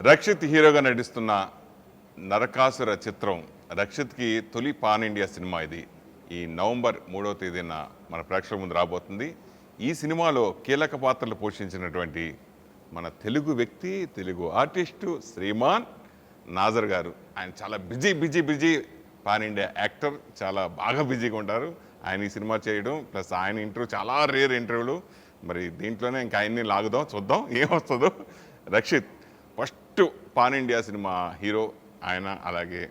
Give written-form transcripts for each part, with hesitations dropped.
రక్షిత్ హీరోగా నటిస్తున్న నరకాసుర చిత్రం రక్షిత్కి తొలి పాన్ ఇండియా సినిమా ఇది. ఈ నవంబర్ 3వ తేదీన మన ప్రేక్షకుల ముందు రాబోతుంది. ఈ సినిమాలో కీలక పాత్రలు పోషించినటువంటి మన తెలుగు వ్యక్తి, తెలుగు ఆర్టిస్టు శ్రీమాన్ నాజర్ గారు. ఆయన చాలా బిజీ పాన్ ఇండియా యాక్టర్, చాలా బాగా బిజీగా ఉంటారు. ఆయన ఈ సినిమా చేయడం ప్లస్ ఆయన ఇంటర్వ్యూ చాలా రేర్ ఇంటర్వ్యూలు. మరి దీంట్లోనే ఇంకా ఆయన్ని లాగుదాం, చూద్దాం ఏమొస్తుందో. రక్షిత్ ఫస్ట్ పాన్ ఇండియా సినిమా హీరో ఆయన. అలాగే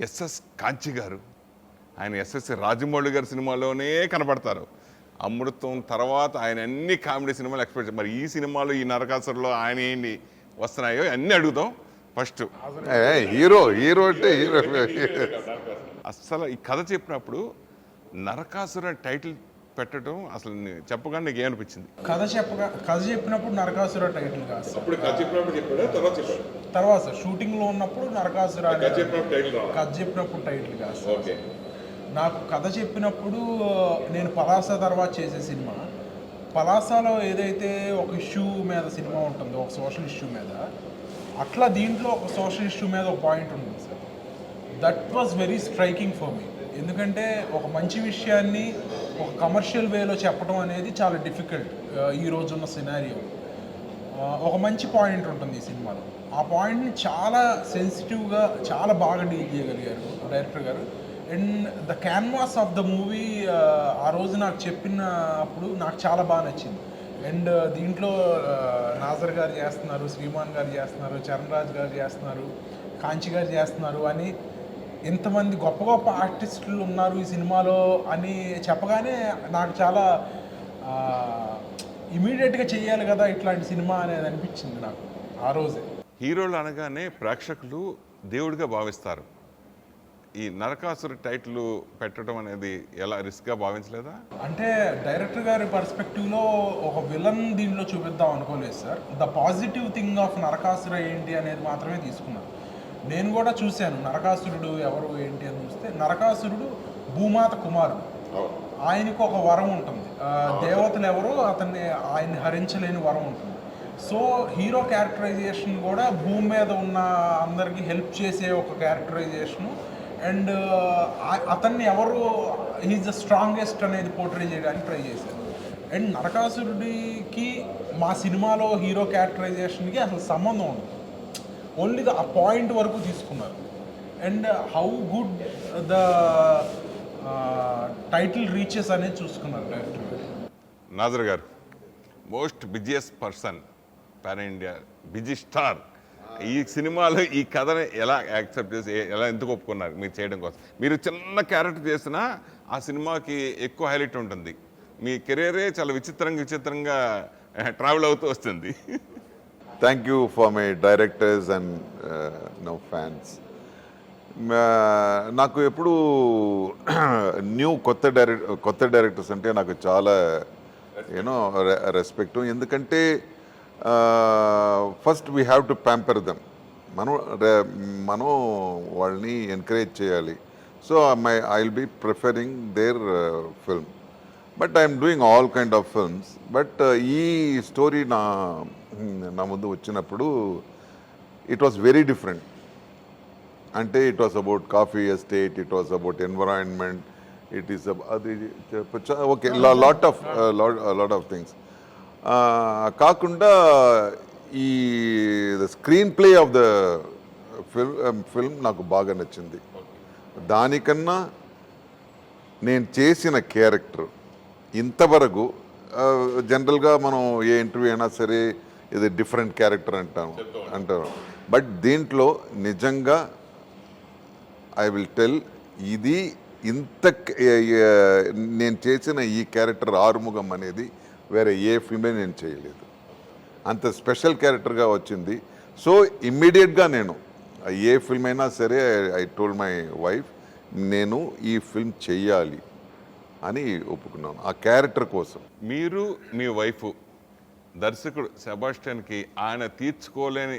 ఎస్ఎస్ కాంచి గారు, ఆయన ఎస్ఎస్ రాజమౌళి గారి సినిమాలోనే కనపడతారు. అమృతం తర్వాత ఆయన అన్ని కామెడీ సినిమాలు ఎక్స్పెక్ట్. మరి ఈ సినిమాలో ఈ నరకాసురలో ఆయన ఏంటి వస్తున్నాయో అన్నీ అడుగుదాం. ఫస్ట్ హీరో అంటే హీరో. అసలు ఈ కథ చెప్పినప్పుడు నరకాసుర టైటిల్ పెట్టడం అసలు చెప్పగానే నీకు ఏమనిపించింది? కథ చెప్పినప్పుడు నరకాసుర టైటిల్ కాదు, అప్పుడు కథ చెప్పినప్పుడు చెప్పాడు, తర్వాత షూటింగ్ లో ఉన్నప్పుడు నరకాసుర కథ చెప్పినప్పుడు టైటిల్ కాదు. నాకు కథ చెప్పినప్పుడు నేను పలాస తర్వాత చేసే సినిమా, పలాసలో ఏదైతే ఒక ఇష్యూ మీద సినిమా ఉంటుందో, ఒక సోషల్ ఇష్యూ మీద, అట్లా దీంట్లో ఒక సోషల్ ఇష్యూ మీద ఒక పాయింట్ ఉంటుంది sir. That was very striking for me. ఎందుకంటే ఒక మంచి విషయాన్ని ఒక కమర్షియల్ వేలో చెప్పడం అనేది చాలా డిఫికల్ట్ ఈ రోజున్న సినారియో. ఒక మంచి పాయింట్ ఉంటుంది ఈ సినిమాలో. ఆ పాయింట్ని చాలా సెన్సిటివ్గా చాలా బాగా డీల్ చేయగలిగారు డైరెక్టర్ గారు. And the canvas of the movie ఆ రోజు నాకు చెప్పినప్పుడు నాకు చాలా బాగా నచ్చింది. అండ్ దీంట్లో నాజర్ గారు చేస్తున్నారు, శ్రీమాన్ గారు చేస్తున్నారు, చరణ్ రాజ్ గారు చేస్తున్నారు, కాంచి గారు చేస్తున్నారు అని ఇంతమంది గొప్ప గొప్ప ఆర్టిస్టులు ఉన్నారు ఈ సినిమాలో అని చెప్పగానే నాకు చాలా ఇమీడియట్గా చెయ్యాలి కదా ఇట్లాంటి సినిమా అనేది అనిపించింది నాకు ఆ రోజే. హీరోలు అనగానే ప్రేక్షకులు దేవుడిగా భావిస్తారు. ఈ నరకాసుర టైటిల్ పెట్టడం అనేది ఎలా రిస్క్గా భావించలేదా? అంటే డైరెక్టర్ గారి పర్స్పెక్టివ్లో ఒక విలన్ దీంట్లో చూపిద్దాం అనుకోలేదు sir. The positive thing of Narakasura ఏంటి అనేది మాత్రమే తీసుకున్నాను. నేను కూడా చూశాను నరకాసురుడు ఎవరు ఏంటి అని చూస్తే, నరకాసురుడు భూమాత కుమారుడు. ఆయనకు ఒక వరం ఉంటుంది, దేవతలు ఎవరో ఆయన్ని హరించలేని వరం ఉంటుంది. సో హీరో క్యారెక్టరైజేషన్ కూడా భూమి మీద ఉన్న అందరికీ హెల్ప్ చేసే ఒక క్యారెక్టరైజేషను. అండ్ అతన్ని ఎవరు హీజ్ ద స్ట్రాంగెస్ట్ అనేది పోర్ట్రే చేయడానికి ట్రై చేశారు. అండ్ నరకాసురుడికి మా సినిమాలో హీరో క్యారెక్టరైజేషన్కి అసలు సంబంధం ఉండదు, ఓన్లీ ఆ పాయింట్ వరకు తీసుకున్నారు. And how good the title reaches అనేది చూసుకున్నారు డైరెక్టర్ గారు. నాజర్ గారు most busiest person, pan India busy star. ఈ సినిమాలో ఈ కథని ఎలా యాక్సెప్ట్ చేసి ఎలా ఎందుకు ఒప్పుకున్నారు మీరు చేయడం కోసం? మీరు చిన్న క్యారెక్టర్ చేసినా ఆ సినిమాకి ఎక్కువ హైలైట్ ఉంటుంది. మీ కెరీరే చాలా విచిత్రంగా ట్రావెల్ అవుతూ వస్తుంది. Thank you for my directors and no fans. నాకు ఎప్పుడు కొత్త డైరెక్టర్స్ అంటే నాకు చాలా రెస్పెక్ట్. ఎందుకంటే first we have to pamper them. మనం వాళ్ళని ఎంకరేజ్ చేయాలి. So I will be preferring their film. But I'm doing all kind of films. But ఈ స్టోరీ నా ముందు వచ్చినప్పుడు ఇట్ వాస్ వెరీ డిఫరెంట్. అంటే it was about coffee estate, it was about environment, it is అది okay lot of things. కాకుండా ఈ screen play of the film నాకు బాగా నచ్చింది. దానికన్నా నేను చేసిన క్యారెక్టర్ ఇంతవరకు జనరల్గా మనం ఏ ఇంటర్వ్యూ అయినా సరే ఇది డిఫరెంట్ క్యారెక్టర్ అంటారు. బట్ దీంట్లో నిజంగా ఐ విల్ టెల్, ఇది నేను చేసిన ఈ క్యారెక్టర్ ఆరుముఖం అనేది వేరే ఏ ఫిల్మే నేను చేయలేదు. అంత స్పెషల్ క్యారెక్టర్గా వచ్చింది. సో ఇమ్మీడియట్గా నేను ఏ ఫిల్మ్ అయినా సరే ఐ టోల్డ్ మై వైఫ్, నేను ఈ ఫిల్మ్ చెయ్యాలి అని ఒప్పుకున్నాను ఆ క్యారెక్టర్ కోసం. మీరు మీ వైఫ్ దర్శకుడు సెబాస్టియన్కి ఆయన తీర్చుకోలేని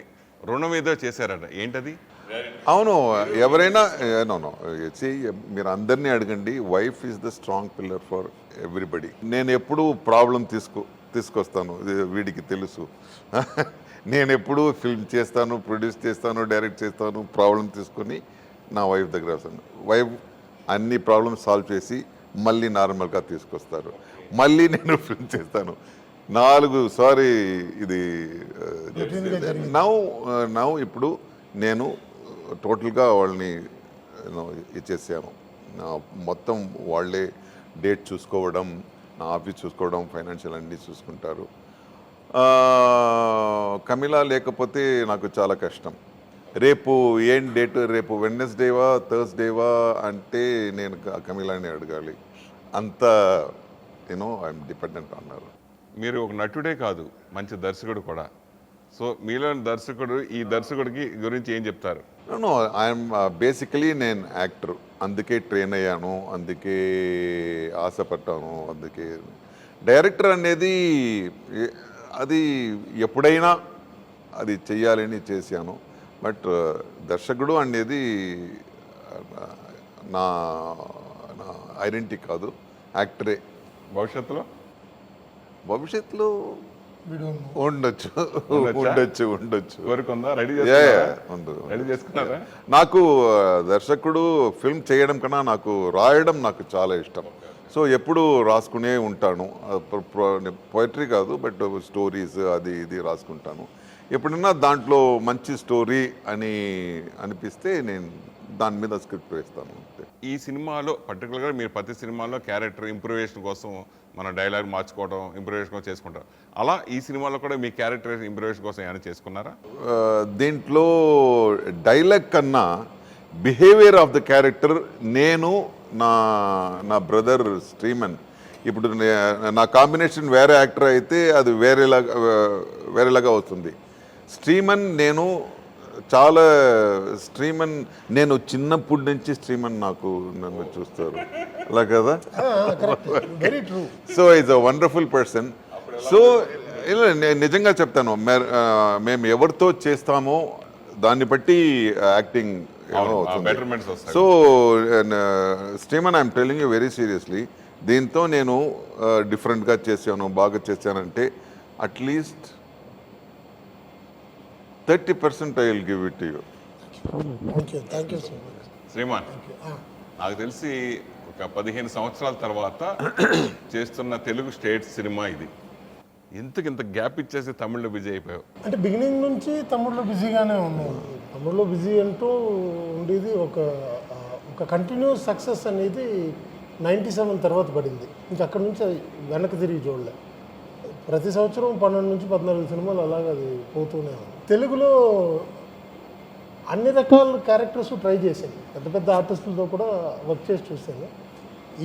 రుణం ఏదో చేశారట, ఏంటది? అవును, ఎవరైనా మీరు అందరినీ అడగండి. Wife is the strong pillar for everybody. నేను ఎప్పుడు ప్రాబ్లం తీసుకొస్తాను, వీడికి తెలుసు. నేను ఎప్పుడు ఫిల్మ్ చేస్తాను, ప్రొడ్యూస్ చేస్తాను, డైరెక్ట్ చేస్తాను, ప్రాబ్లం తీసుకొని నా వైఫ్ దగ్గర వస్తాను. వైఫ్ అన్ని ప్రాబ్లమ్స్ సాల్వ్ చేసి మళ్ళీ నార్మల్గా తీసుకొస్తారు. మళ్ళీ నేను ఫిల్మ్ చేస్తాను. 4 సారీ ఇది నౌ ఇప్పుడు నేను టోటల్గా వాళ్ళని ఇచ్చేసాను. మొత్తం వాళ్ళే డేట్ చూసుకోవడం, నా ఆఫీస్ చూసుకోవడం, ఫైనాన్షియల్ అన్నీ చూసుకుంటారు. కమిలా లేకపోతే నాకు చాలా కష్టం. రేపు ఏం డేట్, రేపు వెడ్నెస్డేవా థర్స్డేవా అంటే నేను కమిలాని అడగాలి. అంత ఐఎమ్ డిపెండెంట్ అన్నారు. మీరు ఒక నటుడే కాదు, మంచి దర్శకుడు కూడా. సో మీలోని దర్శకుడు, ఈ దర్శకుడికి గురించి ఏం చెప్తారు? నో ఐఎమ్ బేసికలీ నేను యాక్టర్, అందుకే ట్రైన్ అయ్యాను, అందుకే ఆశపడ్డాను. అందుకే డైరెక్టర్ అనేది అది ఎప్పుడైనా అది చెయ్యాలని చేశాను. బట్ దర్శకుడు అనేది నా ఐడెంటిటీ కాదు, యాక్టరే. భవిష్యత్తులో ఉండొచ్చు. కోరుకుందా? రెడీ చేసుకున్నారా? నాకు దర్శకుడు ఫిల్మ్ చేయడం కన్నా నాకు రాయడం నాకు చాలా ఇష్టం. సో ఎప్పుడు రాసుకునే ఉంటాను. పోయిటరీ కాదు, బట్ స్టోరీస్ అది ఇది రాసుకుంటాను. ఎప్పుడన్నా దాంట్లో మంచి స్టోరీ అని అనిపిస్తే నేను దాని మీద స్క్రిప్ట్ వేస్తాను. ఈ సినిమాలో పర్టికులర్గా మీరు ప్రతి సినిమాలో క్యారెక్టర్ ఇంప్రూవేషన్ కోసం మన డైలాగ్ మార్చుకోవడం, ఇంప్రూవేషన్ కోసం చేసుకుంటారు. అలా ఈ సినిమాలో కూడా మీ క్యారెక్టర్ ఇంప్రూవేషన్ కోసం ఏమైనా చేసుకున్నారా? దీంట్లో డైలాగ్ కన్నా బిహేవియర్ ఆఫ్ ద క్యారెక్టర్ నేను నా బ్రదర్ స్ట్రీమన్, ఇప్పుడు నా కాంబినేషన్ వేరే యాక్టర్ అయితే అది వేరేలాగా వస్తుంది. స్ట్రీమన్ నేను చాలా నేను చిన్నప్పటి నుంచి స్ట్రీమన్ నన్ను చూస్తారు అలా కదా. So is a wonderful person. So నిజంగా చెప్తాను, మేము ఎవరితో చేస్తామో దాన్ని బట్టి యాక్టింగ్ అవుతుంది. సో స్ట్రీమన్ I'm telling you very seriously, దీంతో నేను డిఫరెంట్గా చేశాను, బాగా చేశానంటే at least 30% I will give it to you. Thank you so much. శ్రీమాన్, నాకు తెలిసి ఒక 15 సంవత్సరాల తర్వాత చేస్తున్న తెలుగు స్టేట్ సినిమా ఇది. ఇంత గ్యాప్ ఇచ్చేసి తమిళ్లో బిజీ అయిపోయావు. అంటే బిగినింగ్ నుంచి తమిళ్లో బిజీగానే ఉన్నాను. తమిళ్లో బిజీ అంటూ ఉండేది ఒక కంటిన్యూస్ సక్సెస్ అనేది 97 తర్వాత పడింది. ఇంకా అక్కడి నుంచి వెనక్కి తిరిగి చూడలే. ప్రతి సంవత్సరం 12 నుంచి 14 సినిమాలు అలాగే అది పోతూనే ఉంది. తెలుగులో అన్ని రకాల క్యారెక్టర్స్ ట్రై చేశాను, పెద్ద పెద్ద ఆర్టిస్టులతో కూడా వర్క్ చేసి చూశాను.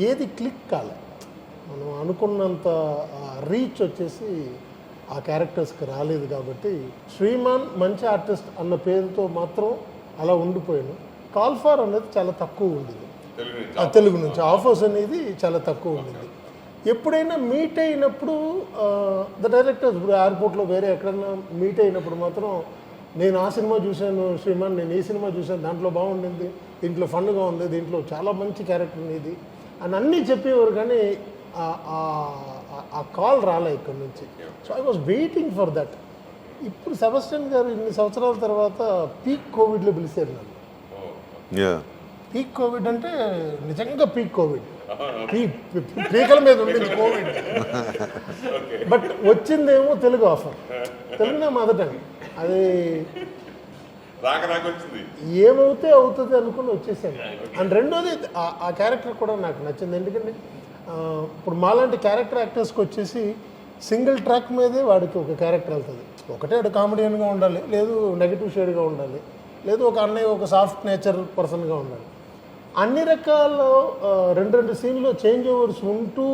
ఏది క్లిక్ కాలే, మనం అనుకున్నంత రీచ్ వచ్చేసి ఆ క్యారెక్టర్స్కి రాలేదు. కాబట్టి శ్రీమాన్ మంచి ఆర్టిస్ట్ అన్న పేరుతో మాత్రం అలా ఉండిపోయాను. కాల్ఫార్ అనేది చాలా తక్కువ ఉండేది తెలుగు నుంచి, ఆఫర్స్ అనేది చాలా తక్కువ ఉండేది. ఎప్పుడైనా మీట్ అయినప్పుడు ద డైరెక్టర్స్, ఇప్పుడు ఎయిర్పోర్ట్లో వేరే ఎక్కడైనా మీట్ అయినప్పుడు మాత్రం నేను ఆ సినిమా చూశాను శ్రీమాన్, నేను ఈ సినిమా చూశాను, దాంట్లో బాగుండింది, దీంట్లో ఫన్గా ఉంది, దీంట్లో చాలా మంచి క్యారెక్టర్ ఉంది అని అన్నీ చెప్పేవారు. కానీ ఆ కాల్ రాలే ఇక్కడ నుంచి. So I was waiting for that. ఇప్పుడు సెబాస్టియన్ గారు ఇన్ని సంవత్సరాల తర్వాత పీక్ కోవిడ్లో పిలిచారు నన్ను. పీక్ కోవిడ్ అంటే నిజంగా పీక్ కోవిడ్, పీకల మీద ఉండింది కోవిడ్. బట్ వచ్చిందేమో తెలుగు ఆఫర్, తెలుగునే మొదట. అది ఏమవుతే అవుతుంది అనుకుని వచ్చేసాను. అండ్ రెండోది ఆ క్యారెక్టర్ కూడా నాకు నచ్చింది. ఎందుకంటే ఇప్పుడు మాలాంటి క్యారెక్టర్ యాక్టర్స్కి వచ్చేసి సింగిల్ ట్రాక్ మీదే వాడికి ఒక క్యారెక్టర్ వెళ్తుంది. ఒకటే వాడు కామెడియన్గా ఉండాలి, లేదు నెగిటివ్ షేడ్గా ఉండాలి, లేదు ఒక అన్నయ్య ఒక సాఫ్ట్ నేచర్ పర్సన్గా ఉండాలి. అన్ని రకాల రెండు సీన్లో చేంజ్ ఓవర్స్ ఉంటూ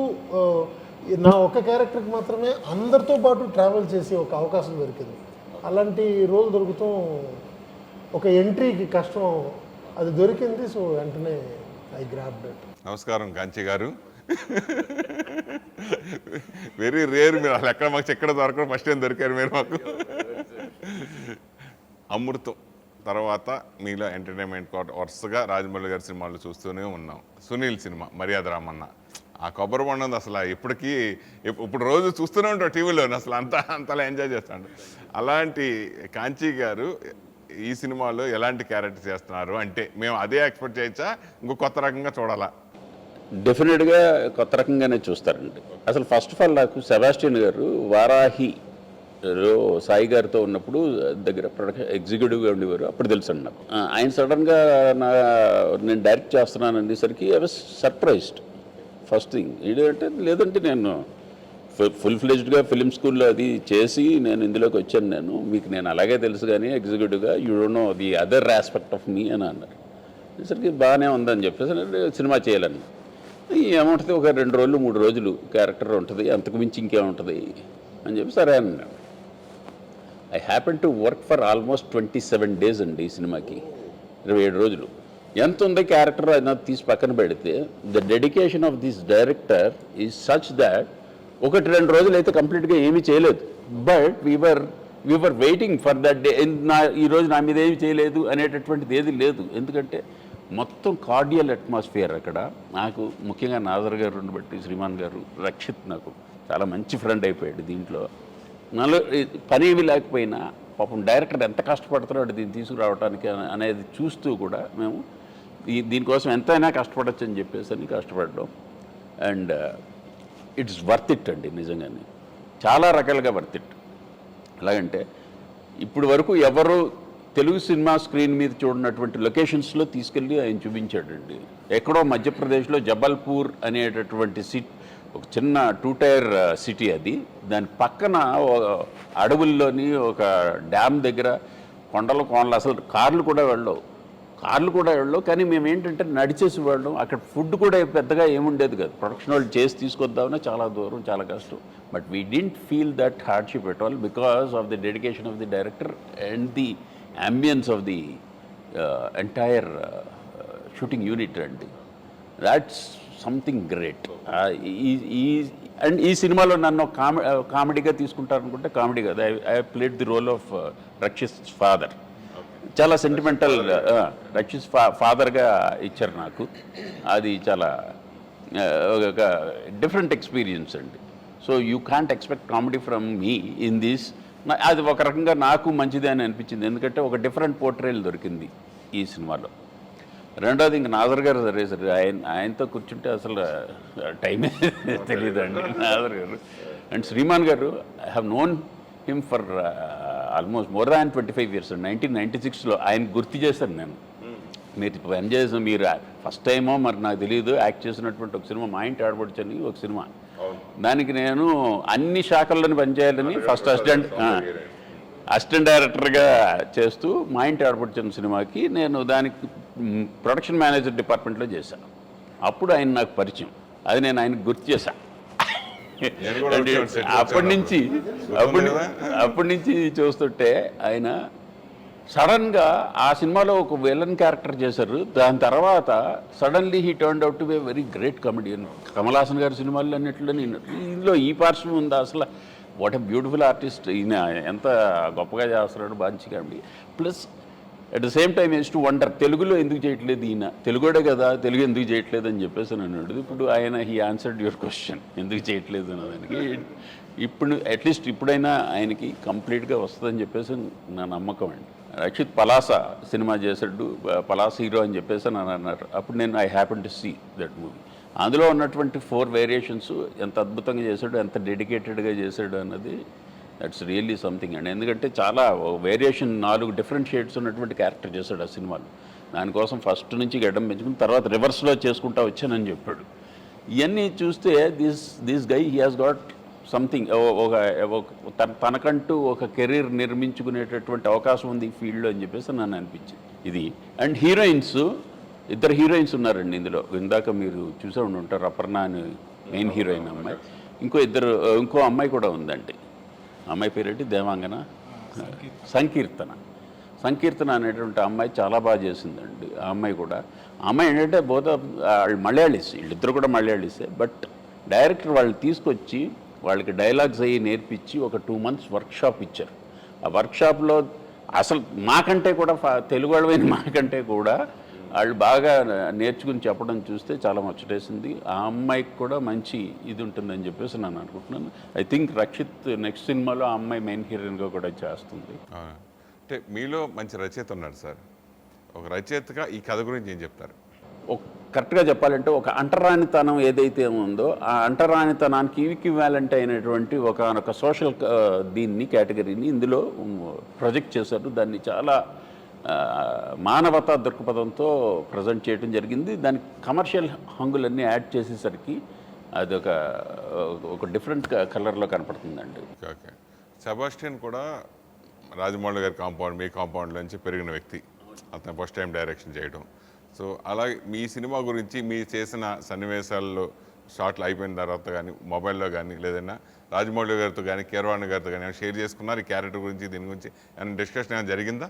నా ఒక క్యారెక్టర్కి మాత్రమే అందరితో పాటు ట్రావెల్ చేసి ఒక అవకాశం దొరికింది. అలాంటి రోజు దొరుకుతాం, ఒక ఎంట్రీకి కష్టం, అది దొరికింది. సో వెంటనే ఐ గ్రాబ్డ్ ఇట్. నమస్కారం కాంచి గారు. వెరీ రేర్, మీరు అసలు ఎక్కడ మాకు ఎక్కడ దొరకడం ఫస్ట్ టైం దొరికారు మీరు మాకు. అమృతం తర్వాత మీలో ఎంటర్టైన్మెంట్ వరుసగా రాజమౌళి గారి సినిమాలు చూస్తూనే ఉన్నాం. సునీల్ సినిమా మర్యాద రామన్న, ఆ కొబ్బరి బొండం అసలు ఇప్పటికీ ఇప్పుడు రోజు చూస్తూనే ఉంటాం టీవీలో, అసలు అంతలా ఎంజాయ్ చేస్తాడు. అలాంటి కాంచీ గారు ఈ సినిమాలో ఎలాంటి క్యారెక్టర్ చేస్తున్నారు అంటే మేము అదే ఎక్స్పెక్ట్ చేయొచ్చా, ఇంకో కొత్త రకంగా చూడాలా? డెఫినెట్గా కొత్త రకంగానే చూస్తారండి. అసలు ఫస్ట్ ఆఫ్ ఆల్ నాకు సెబాస్టియన్ గారు వారాహి సాయి గారితో ఉన్నప్పుడు దగ్గర ప్రొడక్షన్ ఎగ్జిక్యూటివ్గా ఉండేవారు, అప్పుడు తెలుసండి నాకు. ఆయన సడన్గా నేను డైరెక్ట్ చేస్తున్నాను అనేసరికి I was surprised. First thing ఏంటంటే, లేదంటే నేను ఫుల్ ఫ్లెజ్డ్గా ఫిలిం స్కూల్లో అది చేసి నేను ఇందులోకి వచ్చాను, నేను అలాగే తెలుసు కానీ ఎగ్జిక్యూటివ్గా you don't know the other aspect of me అని అన్నారు. అనేసరికి బాగానే ఉందని చెప్పేసి సినిమా చేయాలని. ఏముంటుంది, ఒక 2 రోజులు 3 రోజులు క్యారెక్టర్ ఉంటుంది, అంతకు మించి ఇంకేముంటుంది అని చెప్పి సరే అన్నాడు. I happen to work for almost 27 days అండి ఈ సినిమాకి, 27 రోజులు. ఎంత ఉంది క్యారెక్టర్ అది తీసి పక్కన పెడితే, the dedication of this director is such that 1-2 రోజులు అయితే కంప్లీట్గా ఏమీ చేయలేదు. But we were waiting for that day. ఈరోజు నా మీద ఏమి చేయలేదు అనేటటువంటిది ఏది లేదు. ఎందుకంటే మొత్తం కార్డియల్ అట్మాస్ఫియర్ అక్కడ. నాకు ముఖ్యంగా నాజర్ గారు బట్టి శ్రీమాన్ గారు, రక్షిత్ నాకు చాలా మంచి ఫ్రెండ్ అయిపోయాడు దీంట్లో. నాలో పని ఏమి లేకపోయినా పాపం డైరెక్టర్ ఎంత కష్టపడుతున్నాడు దీన్ని తీసుకురావడానికి అనేది చూస్తూ కూడా మేము దీనికోసం ఎంతైనా కష్టపడచ్చు అని చెప్పేసి అని కష్టపడడం. అండ్ ఇట్స్ వర్త్ ఇట్ అండి, నిజంగానే చాలా రకాలుగా వర్త్ ఇట్. ఎలాగంటే ఇప్పుడు వరకు ఎవరు తెలుగు సినిమా స్క్రీన్ మీద చూడనటువంటి లొకేషన్స్లో తీసుకెళ్ళి ఆయన చూపించాడండి. ఎక్కడో మధ్యప్రదేశ్లో జబల్పూర్ అనేటటువంటి ఒక చిన్న 2-tier సిటీ అది. దాని పక్కన అడవుల్లోని ఒక డ్యామ్ దగ్గర కొండలు అసలు కార్లు కూడా వెళ్ళవు. కానీ మేము ఏంటంటే నడిచేసి వెళ్ళడం. అక్కడ ఫుడ్ కూడా పెద్దగా ఏముండేది కాదు, ప్రొడక్షన్ వాళ్ళు చేసి తీసుకొద్దామన్నా చాలా దూరం, చాలా కష్టం. But we didn't feel that hardship at all because of the dedication of the director and the ambience of the entire shooting unit, and that's something great. And ఈ సినిమాలో నన్ను కామెడీగా తీసుకుంటారనుకుంటే కామెడీ కాదు. I played the role of Rakshit father. చాలా sentimental Rakshit ఫాదర్గా ఇచ్చారు నాకు. అది చాలా ఒక డిఫరెంట్ ఎక్స్పీరియన్స్ అండి. So you can't expect comedy from me in this. అది ఒక రకంగా నాకు మంచిదే అని అనిపించింది, ఎందుకంటే ఒక డిఫరెంట్ పోర్ట్రేల్ దొరికింది ఈ సినిమాలో. రెండోది ఇంక నాజర్ గారు సరే ఆయనతో కూర్చుంటే అసలు టైమే తెలియదండి. నాజర్ గారు అండ్ శ్రీమాన్ గారు, I have known him for almost more than 25 years. 1996లో ఆయన గుర్తు చేశాను నేను. మీరు పనిచేసిన మీరు ఫస్ట్ టైమో మరి నాకు తెలియదు యాక్ట్ చేసినటువంటి ఒక సినిమా మా ఇంటి ఆడపడుచు అని ఒక సినిమా. దానికి నేను అన్ని శాఖల్లోని పనిచేయాలని ఫస్ట్ అసిస్టెంట్ డైరెక్టర్గా చేస్తూ మా ఇంటి ఆడపడుచున్న సినిమాకి నేను దానికి ప్రొడక్షన్ మేనేజర్ డిపార్ట్మెంట్లో చేశాను. అప్పుడు ఆయన నాకు పరిచయం, అది నేను ఆయనకు గుర్తు చేశాను. అప్పటి నుంచి చూస్తుంటే ఆయన సడన్గా ఆ సినిమాలో ఒక విలన్ క్యారెక్టర్ చేశారు. దాని తర్వాత suddenly he turned out to be very great comedian. Kamal Haasan గారి సినిమాలు అన్నింటిలో ఇందులో ఈ పార్శ్వం ఉందా అసలు? వాట్ ఎ బ్యూటిఫుల్ ఆర్టిస్ట్ ఈయన, ఎంత గొప్పగా చేస్తున్నాడు, మంచి comedy. Plus at the same time use to wonder, తెలుగులో ఎందుకు చేయట్లేదు ఈయన, తెలుగుడే కదా, తెలుగు ఎందుకు చేయట్లేదు అని చెప్పేసి అన్నాడు. ఇప్పుడు ఆయన హీ ఆన్సర్డ్ యువర్ క్వశ్చన్, ఎందుకు చేయట్లేదు అన్నదానికి. ఇప్పుడు అట్లీస్ట్ ఇప్పుడైనా ఆయనకి కంప్లీట్గా వస్తుందని చెప్పేసి నా నమ్మకం అండి. రక్షిత్ పలాస సినిమా చేశాడు, పలాస హీరో అని చెప్పేసి నన్ను అన్నారు. అప్పుడు నేను I happen to see that movie. అందులో ఉన్నటువంటి 4 వేరియేషన్స్ ఎంత అద్భుతంగా చేశాడు, ఎంత డెడికేటెడ్గా చేశాడు అన్నది దట్స్ రియల్లీ సంథింగ్ అండి. ఎందుకంటే చాలా వేరియేషన్, 4 డిఫరెంట్ షేడ్స్ ఉన్నటువంటి క్యారెక్టర్ చేశాడు ఆ సినిమాలో. దానికోసం ఫస్ట్ నుంచి గడ్డం పెంచుకుని తర్వాత రివర్స్లో చేసుకుంటా వచ్చానని చెప్పాడు. ఇవన్నీ చూస్తే this guy he has got something, తనకంటూ ఒక కెరీర్ నిర్మించుకునేటటువంటి అవకాశం ఉంది ఈ ఫీల్డ్లో అని చెప్పేసి నన్ను అనిపించింది ఇది. అండ్ హీరోయిన్స్, 2 హీరోయిన్స్ ఉన్నారండి ఇందులో. ఇందాక మీరు చూసే ఉంటారు, అపర్ణ అని మెయిన్ హీరోయిన్ అమ్మాయి, ఇంకో అమ్మాయి కూడా ఉందండి. అమ్మాయి పేరేంటి, దేవాంగన, సంకీర్తన అనేటువంటి అమ్మాయి చాలా బాగా చేసిందండి. ఆ అమ్మాయి కూడా, ఆ అమ్మాయి ఏంటంటే మలయాళీస్, వీళ్ళిద్దరు కూడా మలయాళీసే. బట్ డైరెక్టర్ వాళ్ళని తీసుకొచ్చి వాళ్ళకి డైలాగ్స్ అయ్యి నేర్పించి ఒక 2 months వర్క్షాప్ ఇచ్చారు. ఆ వర్క్షాప్లో అసలు మాకంటే కూడా తెలుగు వాళ్ళమైన మాకంటే కూడా వాళ్ళు బాగా నేర్చుకుని చెప్పడం చూస్తే చాలా ముచ్చటేసింది. ఆ అమ్మాయికి కూడా మంచి ఇది ఉంటుందని చెప్పేసి నేను అనుకుంటున్నాను. ఐ థింక్ రక్షిత్ నెక్స్ట్ సినిమాలో ఆ అమ్మాయి మెయిన్ హీరోయిన్గా కూడా చేస్తుంది. అంటే మీలో మంచి రచయిత ఉన్నాడు సార్. ఒక రచయితగా ఈ కథ గురించి ఏం చెప్తారు? కరెక్ట్గా చెప్పాలంటే ఒక అంటరానితనం ఏదైతే ఉందో ఆ అంటరానితనానికి ఈక్వివాలెంట్ అయినటువంటి ఒక సోషల్ దీన్ని కేటగిరీని ఇందులో ప్రొజెక్ట్ చేశారు. దాన్ని చాలా మానవతా దృక్పథంతో ప్రజెంట్ చేయడం జరిగింది. దానికి కమర్షియల్ హంగులన్నీ యాడ్ చేసేసరికి అది ఒక డిఫరెంట్ కలర్లో కనపడుతుందండి. ఓకే. సెబాస్టియన్ కూడా రాజమౌళి గారి కాంపౌండ్, మీ కాంపౌండ్ నుంచి పెరిగిన వ్యక్తి. అతను ఫస్ట్ టైం డైరెక్షన్ చేయడం. సో అలాగే మీ సినిమా గురించి మీ చేసిన సన్నివేశాల్లో షార్ట్లు అయిపోయిన తర్వాత కానీ మొబైల్లో కానీ లేదన్నా రాజమౌళి గారితో కానీ కీరవాణి గారితో కానీ షేర్ చేసుకున్నారు ఈ క్యారెక్టర్ గురించి, దీని గురించి ఏమైనా డిస్కషన్ ఏమైనా జరిగిందా?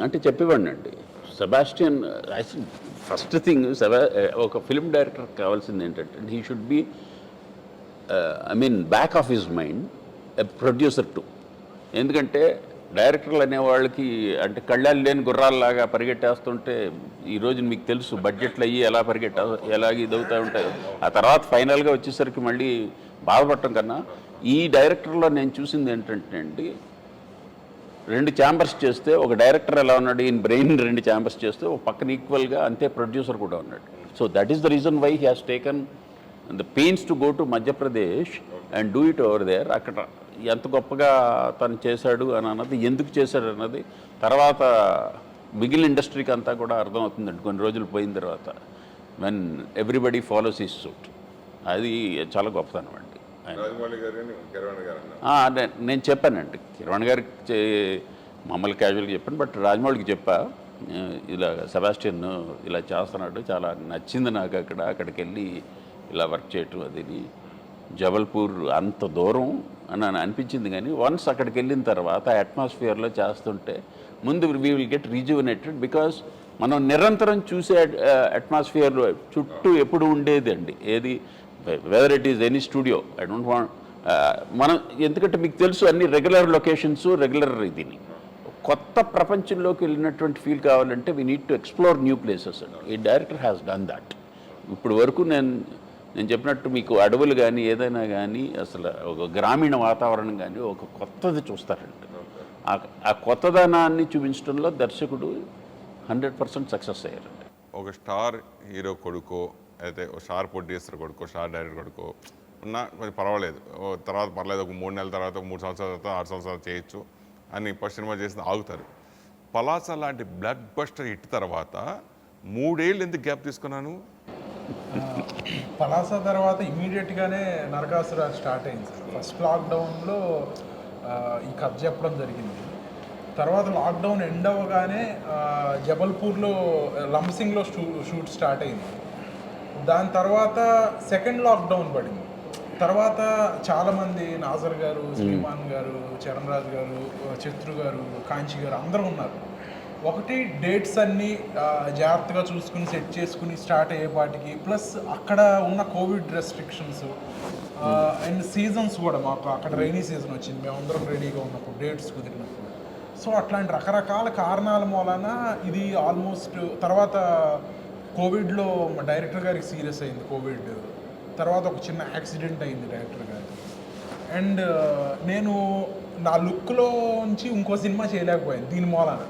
అంటే చెప్పేవాడిని అండి. సెబాస్టియన్ ఫస్ట్ థింగ్ ఒక ఫిల్మ్ డైరెక్టర్ కావాల్సింది ఏంటంటే he should be back of his mind producer to. ఎందుకంటే డైరెక్టర్లు అనేవాళ్ళకి అంటే కళ్ళాలు లేని గుర్రాల్లాగా పరిగెట్టేస్తుంటే ఈరోజు మీకు తెలుసు బడ్జెట్లు అయ్యి ఎలాగ ఇదవుతూ ఉంటాయి. ఆ తర్వాత ఫైనల్గా వచ్చేసరికి మళ్ళీ బాధపడటం కన్నా ఈ డైరెక్టర్లో నేను చూసింది ఏంటంటే అండి, 2 ఛాంబర్స్ చేస్తే ఒక డైరెక్టర్ ఎలా ఉన్నాడు, ఈయన బ్రెయిన్ 2 ఛాంబర్స్ చేస్తే ఒక పక్కన ఈక్వల్గా అంతే ప్రొడ్యూసర్ కూడా ఉన్నాడు. So that is the reason why he has taken the pains to go to Madhya Pradesh and do it over there. అక్కడ ఎంత గొప్పగా తను చేశాడు అని అన్నది, ఎందుకు చేశాడు అన్నది తర్వాత మిగిలిన ఇండస్ట్రీకి అంతా కూడా అర్థమవుతుందండి కొన్ని రోజులు పోయిన తర్వాత. When everybody follows his suit, అది చాలా గొప్పతనం అండి. నేను చెప్పానండి కిరణ్ గారికి మమ్మల్ని క్యాజువల్గా చెప్పాను, బట్ రాజమౌళికి చెప్పా ఇలా సెబాస్టియన్ ఇలా చేస్తున్నాడు, చాలా నచ్చింది నాకు అక్కడికి వెళ్ళి ఇలా వర్క్ చేయటం. అది జబల్పూర్ అంత దూరం అని అనిపించింది. కానీ వన్స్ అక్కడికి వెళ్ళిన తర్వాత అట్మాస్ఫియర్లో చేస్తుంటే ముందు వీ విల్ గెట్ రీజువనేటెడ్. బికాస్ మనం నిరంతరం చూసే అట్మాస్ఫియర్ చుట్టూ ఎప్పుడు ఉండేది అండి ఏది, whether it is any studio. I don't want మనం, ఎందుకంటే మీకు తెలుసు అన్ని రెగ్యులర్ లొకేషన్స్, రెగ్యులర్ ఇదిని. కొత్త ప్రపంచంలోకి వెళ్ళినటువంటి ఫీల్ కావాలంటే we need to explore new places అండి. ఈ డైరెక్టర్ హ్యాస్ డన్ దాట్. ఇప్పుడు వరకు నేను చెప్పినట్టు మీకు అడవులు కానీ ఏదైనా కానీ అసలు ఒక గ్రామీణ వాతావరణం కానీ ఒక కొత్తది చూస్తారండి. ఆ కొత్తదనాన్ని చూపించడంలో దర్శకుడు 100% సక్సెస్ అయ్యారండి. ఒక స్టార్ హీరో కొడుకో అయితే ఒక స్టార్ ప్రొడ్యూసర్ కొడుకో స్టార్ డైరెక్టర్ కొడుకో ఉన్నా కొంచెం పర్వాలేదు, తర్వాత పర్లేదు, ఒక 3 నెలల తర్వాత 3 సంవత్సరాల తర్వాత 6 సంవత్సరాలు చేయొచ్చు అని ఫస్ట్ సినిమా చేసి ఆగుతారు. పలాస లాంటి బ్లాక్ బస్టర్ హిట్ తర్వాత 3 ఏళ్ళు ఎందుకు గ్యాప్ తీసుకున్నాను? పలాస తర్వాత ఇమీడియట్గానే నరకాసుర స్టార్ట్ అయింది సార్. ఫస్ట్ లాక్డౌన్లో ఈ కథ చెప్పడం జరిగింది. తర్వాత లాక్డౌన్ ఎండ్ అవ్వగానే జబల్పూర్లో లంసింగ్లో షూట్ స్టార్ట్ అయింది. దాని తర్వాత సెకండ్ లాక్డౌన్ పడింది. తర్వాత చాలామంది నాజర్ గారు, శ్రీమాన్ గారు, చరణ్ రాజ్ గారు, చిత్రు గారు, కాంచి గారు అందరూ ఉన్నారు. ఒకటి డేట్స్ అన్నీ జాగ్రత్తగా చూసుకుని సెట్ చేసుకుని స్టార్ట్ అయ్యేపాటికి, ప్లస్ అక్కడ ఉన్న కోవిడ్ రెస్ట్రిక్షన్స్ అండ్ సీజన్స్ కూడా మాకు అక్కడ రైనీ సీజన్ వచ్చింది మేమందరం రెడీగా ఉన్నప్పుడు, డేట్స్ కుదిరినప్పుడు. సో అట్లాంటి రకరకాల కారణాల మూలన ఇది ఆల్మోస్ట్ తర్వాత కోవిడ్లో మా డైరెక్టర్ గారికి సీరియస్ అయింది కోవిడ్. తర్వాత ఒక చిన్న యాక్సిడెంట్ అయింది డైరెక్టర్ గారికి. అండ్ నేను నా లుక్లోంచి ఇంకో సినిమా చేయలేకపోయాను దీని మూలన.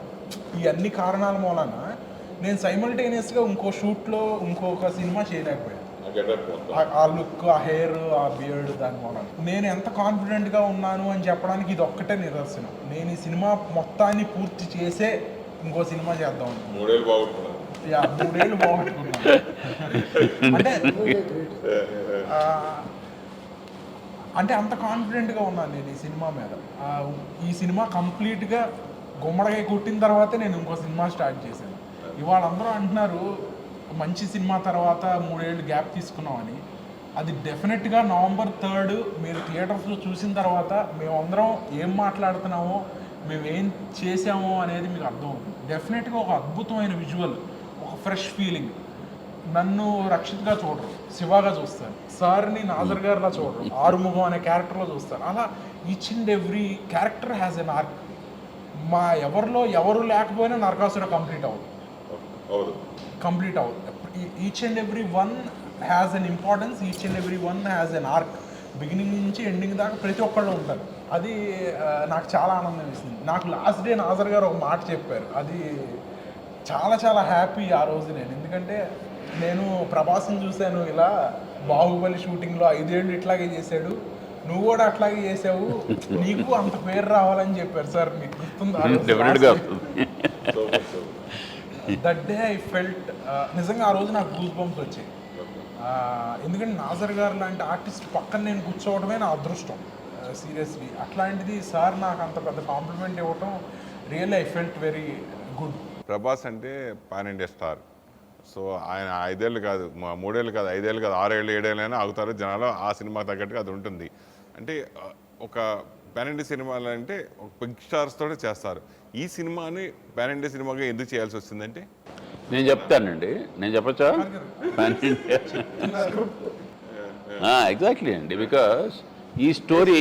ఈ అన్ని కారణాల మూలన నేను సైమల్టేనియస్గా ఇంకో షూట్లో ఇంకొక సినిమా చేయలేకపోయాను. ఆ లుక్, ఆ హెయిర్, ఆ బియర్డ్, దాని మూలన నేను ఎంత కాన్ఫిడెంట్గా ఉన్నాను అని చెప్పడానికి ఇది ఒక్కటే నిదర్శనం. నేను ఈ సినిమా మొత్తాన్ని పూర్తి చేసే ఇంకో సినిమా చేద్దాం. 3 ఏళ్ళు బాగుంటున్నాను. 3 ఏళ్ళు బాగుంటున్నాను అంటే అంత కాన్ఫిడెంట్గా ఉన్నాను నేను ఈ సినిమా మీద. ఈ సినిమా కంప్లీట్గా గుమ్మడికాయ కొట్టిన తర్వాతే నేను ఇంకో సినిమా స్టార్ట్ చేశాను. ఇవాళ అందరూ అంటున్నారు మంచి సినిమా తర్వాత 3 ఏళ్ళు గ్యాప్ తీసుకున్నామని. అది డెఫినెట్గా November 3 మీరు థియేటర్స్లో చూసిన తర్వాత మేమందరం ఏం మాట్లాడుతున్నామో, మేము ఏం చేసామో అనేది మీకు అర్థమవుతుంది. డెఫినెట్గా ఒక అద్భుతమైన విజువల్, ఒక ఫ్రెష్ ఫీలింగ్. నన్ను రక్షిత్గా చూడరు, శివాగా చూస్తారు. సార్ని నాజర్ గారిలా చూడరు, ఆరుముఖం అనే క్యారెక్టర్లో చూస్తారు. అలా each and every character has N arc. మా ఎవరిలో ఎవరు లేకపోయినా నరకాసుర కంప్లీట్ అవ్వదు. కంప్లీట్ అవ్వదు. Each and every one has an importance, each and every one has an arc. Beginning నుంచి ఎండింగ్ దాకా ప్రతి ఒక్కళ్ళు ఉంటారు. అది నాకు చాలా ఆనందం ఇస్తుంది. నాకు లాస్ట్ డే నాజర్ గారు ఒక మాట చెప్పారు, అది చాలా చాలా హ్యాపీ ఆ రోజు నేను. ఎందుకంటే నేను ప్రభాస్ని చూశాను ఇలా బాహుబలి షూటింగ్లో 5 ఏళ్ళు ఇట్లాగే చేశాడు, నువ్వు కూడా అట్లాగే చేసావు, నీకు అంత పేరు రావాలని చెప్పారు సార్. మీకు గుర్తుందా? దట్ డే ఐ ఫెల్ట్, నిజంగా ఆ రోజు నాకు గూస్ బంప్స్ వచ్చాయి. ఎందుకంటే నాజర్ గారు లాంటి ఆర్టిస్ట్ పక్కన నేను కూర్చోవడమే నా అదృష్టం సీరియస్లీ. అట్లాంటిది సార్ నాకు అంత పెద్ద కాంప్లిమెంట్ ఇవ్వటం really I felt very good. Prabhas అంటే పాన్ ఇండియా స్టార్. సో ఆయన 5 ఏళ్ళు కాదు, 3 ఏళ్ళు కాదు, 5 ఏళ్ళు కాదు, 6 ఏళ్ళు 7 ఏళ్ళైనా ఆగుతారు జనాలు. ఆ సినిమా తగ్గట్టుగా అది ఉంటుంది. అంటే ఒక పాన్ ఇండియా సినిమాలు అంటే ఒక బిగ్ స్టార్స్ తోటే చేస్తారు. ఈ సినిమాని పాన్ ఇండియా సినిమాగా ఎందుకు చేయాల్సి వచ్చిందంటే? నేను చెప్తానండి, నేను చెప్పచ్చా? పాన్ ఇండియా ఎగ్జాక్ట్లీ అండి. బికాస్ ఈ స్టోరీ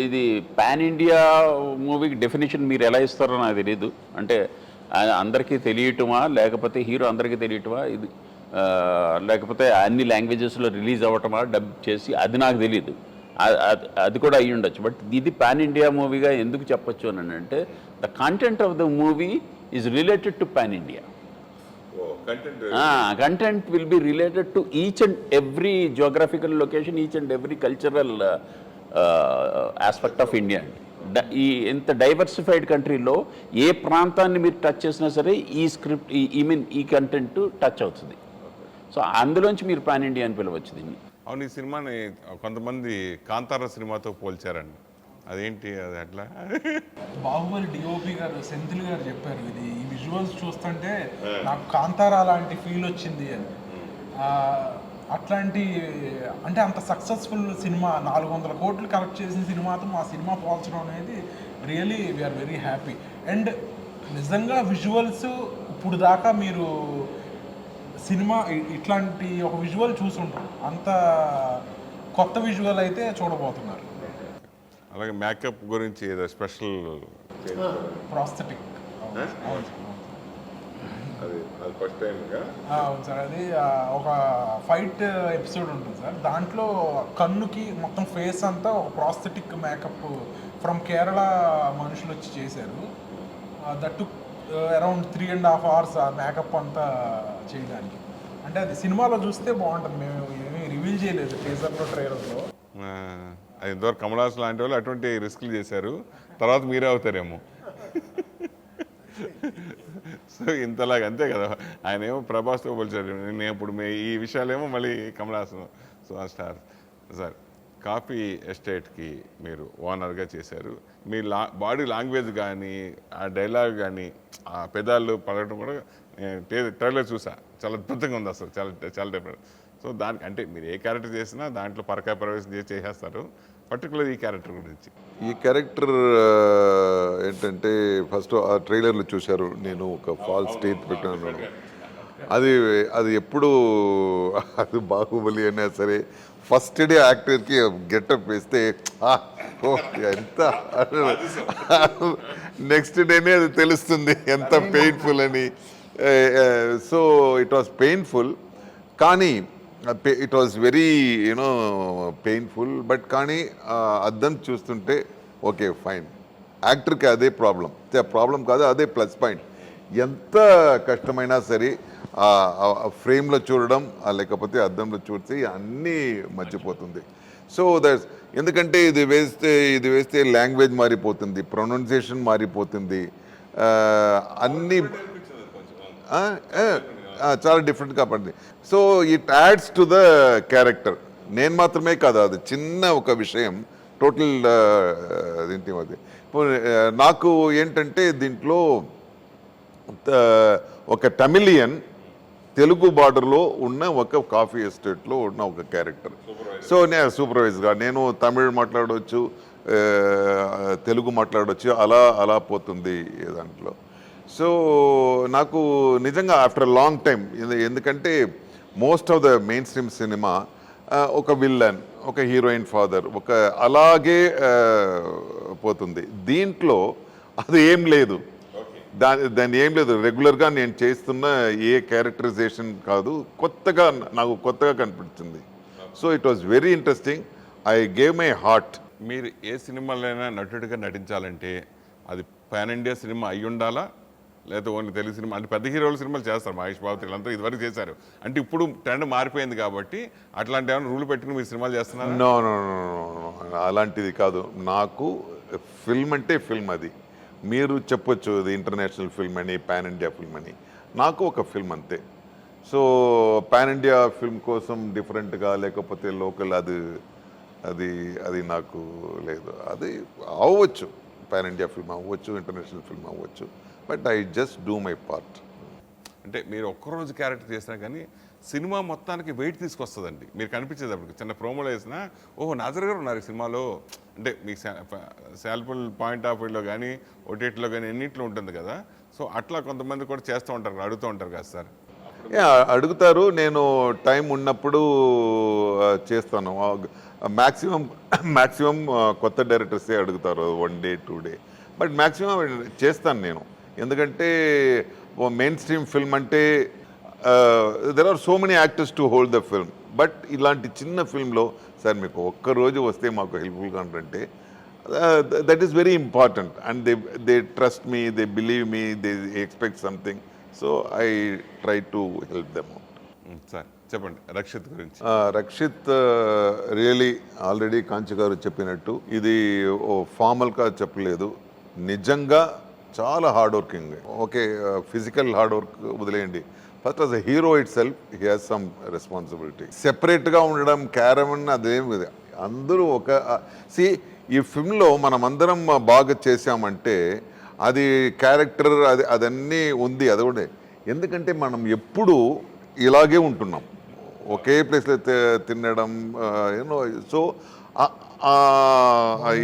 ఇది పాన్ ఇండియా మూవీకి డెఫినేషన్ మీరు ఎలా ఇస్తారో నాకు తెలియదు. అంటే అందరికీ తెలియటమా, లేకపోతే హీరో అందరికీ తెలియటమా, ఇది లేకపోతే అన్ని లాంగ్వేజెస్లో రిలీజ్ అవ్వటమా డబ్ చేసి, అది నాకు తెలియదు. అది కూడా అయ్యి ఉండొచ్చు. బట్ ఇది పాన్ ఇండియా మూవీగా ఎందుకు చెప్పొచ్చు అని అంటే, the content of the movie is related to pan India. Content will be related to each and every geographical location, each and every cultural aspect of India. ఈ ఇంత డైవర్సిఫైడ్ కంట్రీలో ఏ ప్రాంతాన్ని మీరు టచ్ చేసినా సరే ఈ స్క్రిప్ట్ ఈ కంటెంట్ టచ్ అవుతుంది. సో అందులోంచి మీరు పాన్ ఇండియా అని పిలవచ్చు దీన్ని. అవును, ఈ సినిమాని కొంతమంది కాంతార సినిమాతో పోల్చారండి, అదేంటి అది అట్లా? బాహుబలి డిఓపి గారు సెంథిల్ గారు చెప్పారు, ఇది ఈ విజువల్స్ చూస్తుంటే నాకు కాంతారా లాంటి ఫీల్ వచ్చింది అని. అట్లాంటి అంటే అంత సక్సెస్ఫుల్ సినిమా 400 కోట్లు కలెక్ట్ చేసిన సినిమాతో మా సినిమా పోల్చడం అనేది really we are very happy. And నిజంగా విజువల్స్ ఇప్పుడు దాకా మీరు సినిమా ఇట్లాంటి ఒక విజువల్ చూసుంటారు, అంత కొత్త విజువల్ అయితే చూడబోతున్నారు. అలాగే మేకప్ గురించి ఏదో స్పెషల్ ప్రాస్థెటిక్. అవును సార్, అది ఒక ఫైట్ ఎపిసోడ్ ఉంటుంది సార్. దాంట్లో కన్నుకి మొత్తం ఫేస్ అంతా ఒక ప్రాస్థెటిక్ మేకప్ ఫ్రమ్ కేరళ మనుషులు వచ్చి చేశారు. దట్ టుక్ అరౌండ్ 3.5 hours ఆ మేకప్ అంతా చేయడానికి. అంటే అది సినిమాలో చూస్తే బాగుంటుంది. మేము ఏమీ రివీల్ చేయలేదు టీజర్లో, ట్రైలర్లో. అది ఇంతవరకు కమల్ హాసన్ లాంటి వాళ్ళు అటువంటి రిస్క్లు చేశారు, తర్వాత మీరే అవుతారేమో. సో ఇంతలాగా అంతే కదా, ఆయన ఏమో ప్రభాస్తో పోల్చారు, నేను ఇప్పుడు ఈ విషయాలేమో మళ్ళీ కమల్ హాసన్. సో ఆ స్టార్ సార్, కాఫీ ఎస్టేట్కి మీరు ఓనర్గా చేశారు. మీ బాడీ లాంగ్వేజ్ కానీ, ఆ డైలాగ్ కానీ, ఆ పెదాలు పడటం కూడా ట్రైలర్ చూసా, చాలా అద్భుతంగా ఉంది అసలు, చాలా చాలా డిఫరెంట్. సో దానికి అంటే మీరు ఏ క్యారెక్టర్ చేసినా దాంట్లో పరకాయ ప్రవేశం చేసేస్తారు. పర్టికులర్ ఈ క్యారెక్టర్ గురించి. ఈ క్యారెక్టర్ ఏంటంటే, ఫస్ట్ ఆ ట్రైలర్లు చూశారు, నేను ఒక ఫాల్స్ టీత్ పెట్టాను. అది ఎప్పుడు అది బాహుబలి అయినా సరే ఫస్ట్ డే యాక్టర్కి గెటప్ వేస్తే ఎంత, నెక్స్ట్ డేనే అది తెలుస్తుంది ఎంత పెయిన్ఫుల్ అని. సో ఇట్ వాస్ పెయిన్ఫుల్, కానీ it was very painful. But కానీ అద్దం చూస్తుంటే ఓకే ఫైన్, యాక్టర్కి అదే ప్రాబ్లం కాదు, అదే ప్లస్ పాయింట్. ఎంత కష్టమైనా సరే ఫ్రేమ్లో చూడడం, లేకపోతే అద్దంలో చూస్తే అన్నీ మర్చిపోతుంది. సో దట్స్ ఎందుకంటే ఇది వేస్తే లాంగ్వేజ్ మారిపోతుంది, ప్రొనౌన్సియేషన్ మారిపోతుంది, అన్నీ చాలా డిఫరెంట్గా పడింది. So it adds to the character. నేను మాత్రమే కాదు, అది చిన్న ఒక విషయం టోటల్ అదేంటి అది. నాకు ఏంటంటే దీంట్లో ఒక తమిళియన్ తెలుగు బార్డర్లో ఉన్న ఒక కాఫీ ఎస్టేట్లో ఉన్న ఒక క్యారెక్టర్. సో నేను సూపర్వైజర్గా నేను తమిళ్ మాట్లాడవచ్చు, తెలుగు మాట్లాడవచ్చు, అలా పోతుంది దాంట్లో. సో నాకు నిజంగా ఆఫ్టర్ లాంగ్ టైం, ఎందుకంటే most of the main stream cinema ఒక విల్లన్, ఒక హీరోయిన్ ఫాదర్, ఒక అలాగే పోతుంది. దీంట్లో అది ఏం లేదు, దాని ఏం లేదు, రెగ్యులర్గా నేను చేస్తున్న ఏ క్యారెక్టరైజేషన్ కాదు, నాకు కొత్తగా కనిపించింది. So it was very interesting. I gave my heart. మీరు ఏ సినిమాలైనా నటుడిగా నటించాలంటే అది పాన్ ఇండియా సినిమా అయి ఉండాలా, లేదా ఓన్లీ తెలుగు సినిమా అంటే పెద్ద హీరోల సినిమాలు చేస్తారు, మహేష్ బాబు వీళ్ళంతా ఇదివరకు చేశారు. అంటే ఇప్పుడు ట్రెండ్ మారిపోయింది కాబట్టి అట్లాంటి ఏమైనా రూల్ పెట్టుకుని మీరు సినిమాలు చేస్తున్నారు? నో నో నో అలాంటిది కాదు. నాకు ఫిల్మ్ అంటే ఫిల్మ్. అది మీరు చెప్పొచ్చు ఇది ఇంటర్నేషనల్ ఫిల్మ్ అని, పాన్ ఇండియా ఫిల్మ్ అని. నాకు ఒక ఫిల్మ్ అంతే. సో పాన్ ఇండియా ఫిల్మ్ కోసం డిఫరెంట్గా లేకపోతే లోకల్ అది నాకు లేదు. అది అవ్వచ్చు, పాన్ ఇండియా ఫిల్మ్ అవ్వచ్చు, ఇంటర్నేషనల్ ఫిల్మ్ అవ్వచ్చు, but I just do my part. అంటే మీరు ఒక్కరోజు క్యారెక్టర్ చేసినా కానీ సినిమా మొత్తానికి వెయిట్ తీసుకొస్తుందండి. మీరు కనిపించేటప్పుడు చిన్న ప్రోమోలో వేసినా ఓహో నాజర్ గారు ఉన్నారు ఈ సినిమాలో, అంటే మీ శాంపుల్ పాయింట్ ఆఫ్ వ్యూలో కానీ ఓటీటీలో కానీ ఎన్నింటిలో ఉంటుంది కదా. సో అట్లా కొంతమంది కూడా చేస్తూ ఉంటారు, అడుగుతూ ఉంటారు కదా సార్. అడుగుతారు. నేను టైం ఉన్నప్పుడు చేస్తాను. మ్యాక్సిమం కొత్త డైరెక్టర్సే అడుగుతారు 1 day 2 day, బట్ మ్యాక్సిమం చేస్తాను నేను. ఎందుకంటే మెయిన్ స్ట్రీమ్ ఫిల్మ్ అంటే there are so many actors to hold the film. But ఇలాంటి చిన్న ఫిల్మ్లో సార్ మీకు ఒక్కరోజు వస్తే మాకు హెల్ప్ఫుల్గా ఉంటుంటే that is very important. And they trust me, they believe me, they expect something. So I try to help them out. Sir చెప్పండి రక్షిత్ గురించి. రక్షిత్ రియలీ ఆల్రెడీ కాంచి గారు చెప్పినట్టు ఇది ఫార్మల్గా చెప్పలేదు, నిజంగా చాలా hard working. Okay, physical hard work వదిలేయండి, first as a hero itself he has some responsibility. సెపరేట్గా ఉండడం క్యారవన్ అదేం అందరూ ఈ ఫిల్మ్లో మనం అందరం బాగా చేసామంటే అది క్యారెక్టర్ అదన్నీ ఉంది. అది కూడా ఎందుకంటే మనం ఎప్పుడు ఇలాగే ఉంటున్నాం, ఒకే ప్లేస్లో తినడం, యూనో. సో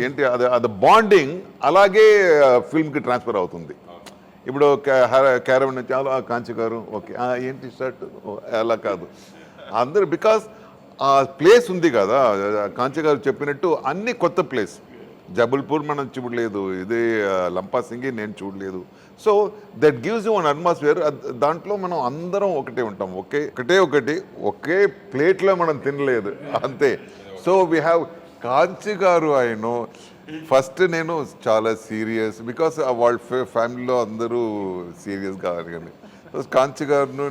ఏంటి అది బాండింగ్ అలాగే ఫిల్మ్కి ట్రాన్స్ఫర్ అవుతుంది. ఇప్పుడు క్యారవన్ నుంచి కాంచి గారు ఓకే ఏంటి షర్ట్ అలా కాదు అందరు, బికాస్ ఆ ప్లేస్ ఉంది కదా. కాంచి గారు చెప్పినట్టు అన్ని కొత్త ప్లేస్. జబల్పూర్ మనం చూడలేదు, ఇది లంపాసింగి నేను చూడలేదు. So that gives you one atmosphere. దాంట్లో మనం అందరం ఒకటే ఉంటాం, ఒకే ప్లేట్లో మనం తినలేదు అంతే. సో వీ హ్యావ్ కాంచి గారు ఐ నో ఫస్ట్ నేను చాలా సీరియస్, బికాస్ వాళ్ళ ఫ్యామిలీలో అందరూ సీరియస్గా అడగండి. కాంచి గారును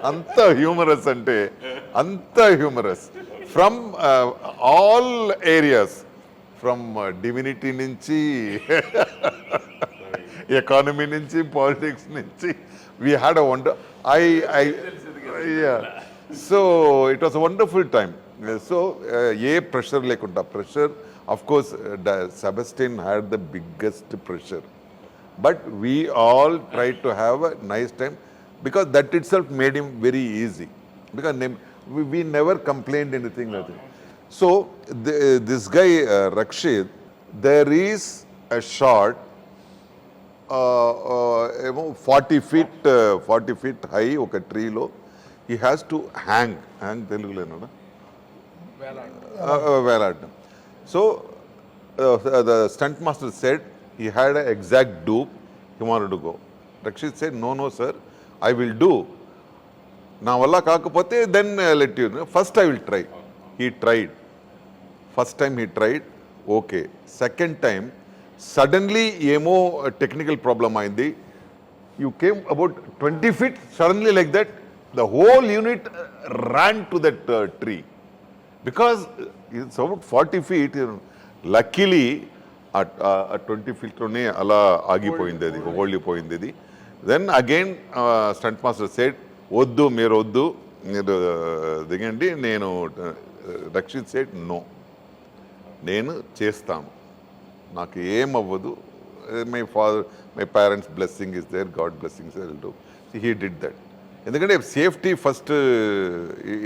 అంత హ్యూమరస్ అంటే అంత humorous from all areas, from divinity నుంచి ఎకానమీ నుంచి పాలిటిక్స్ నుంచి we had a wonder so it was a wonderful time. So ఏ ప్రెషర్ లేకుండా, pressure of course Sebastian had the biggest pressure, but we all tried to have a nice time because that itself made him very easy, because we never complained anything like that. So this guy Rakshit, there is a shot 40 feet high oka tree lo he has to hang telugu lo na velad. So the stunt master said he had an exact dupe, he wanted to go. Rakshit said, no sir, I will do. Na valla kakapothe then let you know. First I will try. He tried. First time he tried, okay. Second time, suddenly emo technical problem ayindi. You came about 20 feet, suddenly like that, the whole unit ran to that tree. Because it's about 40 feet, you know. Luckily, ఆ 20 feetలోనే అలా ఆగిపోయింది, అది ఓడిపోయింది. అది then again stunt master said మీరు దిగండి. నేను Rakshit said no, నేను చేస్తాను, నాకు ఏమవ్వదు, my parents blessing is there, God blessing is there. He did that. ఎందుకంటే safety first,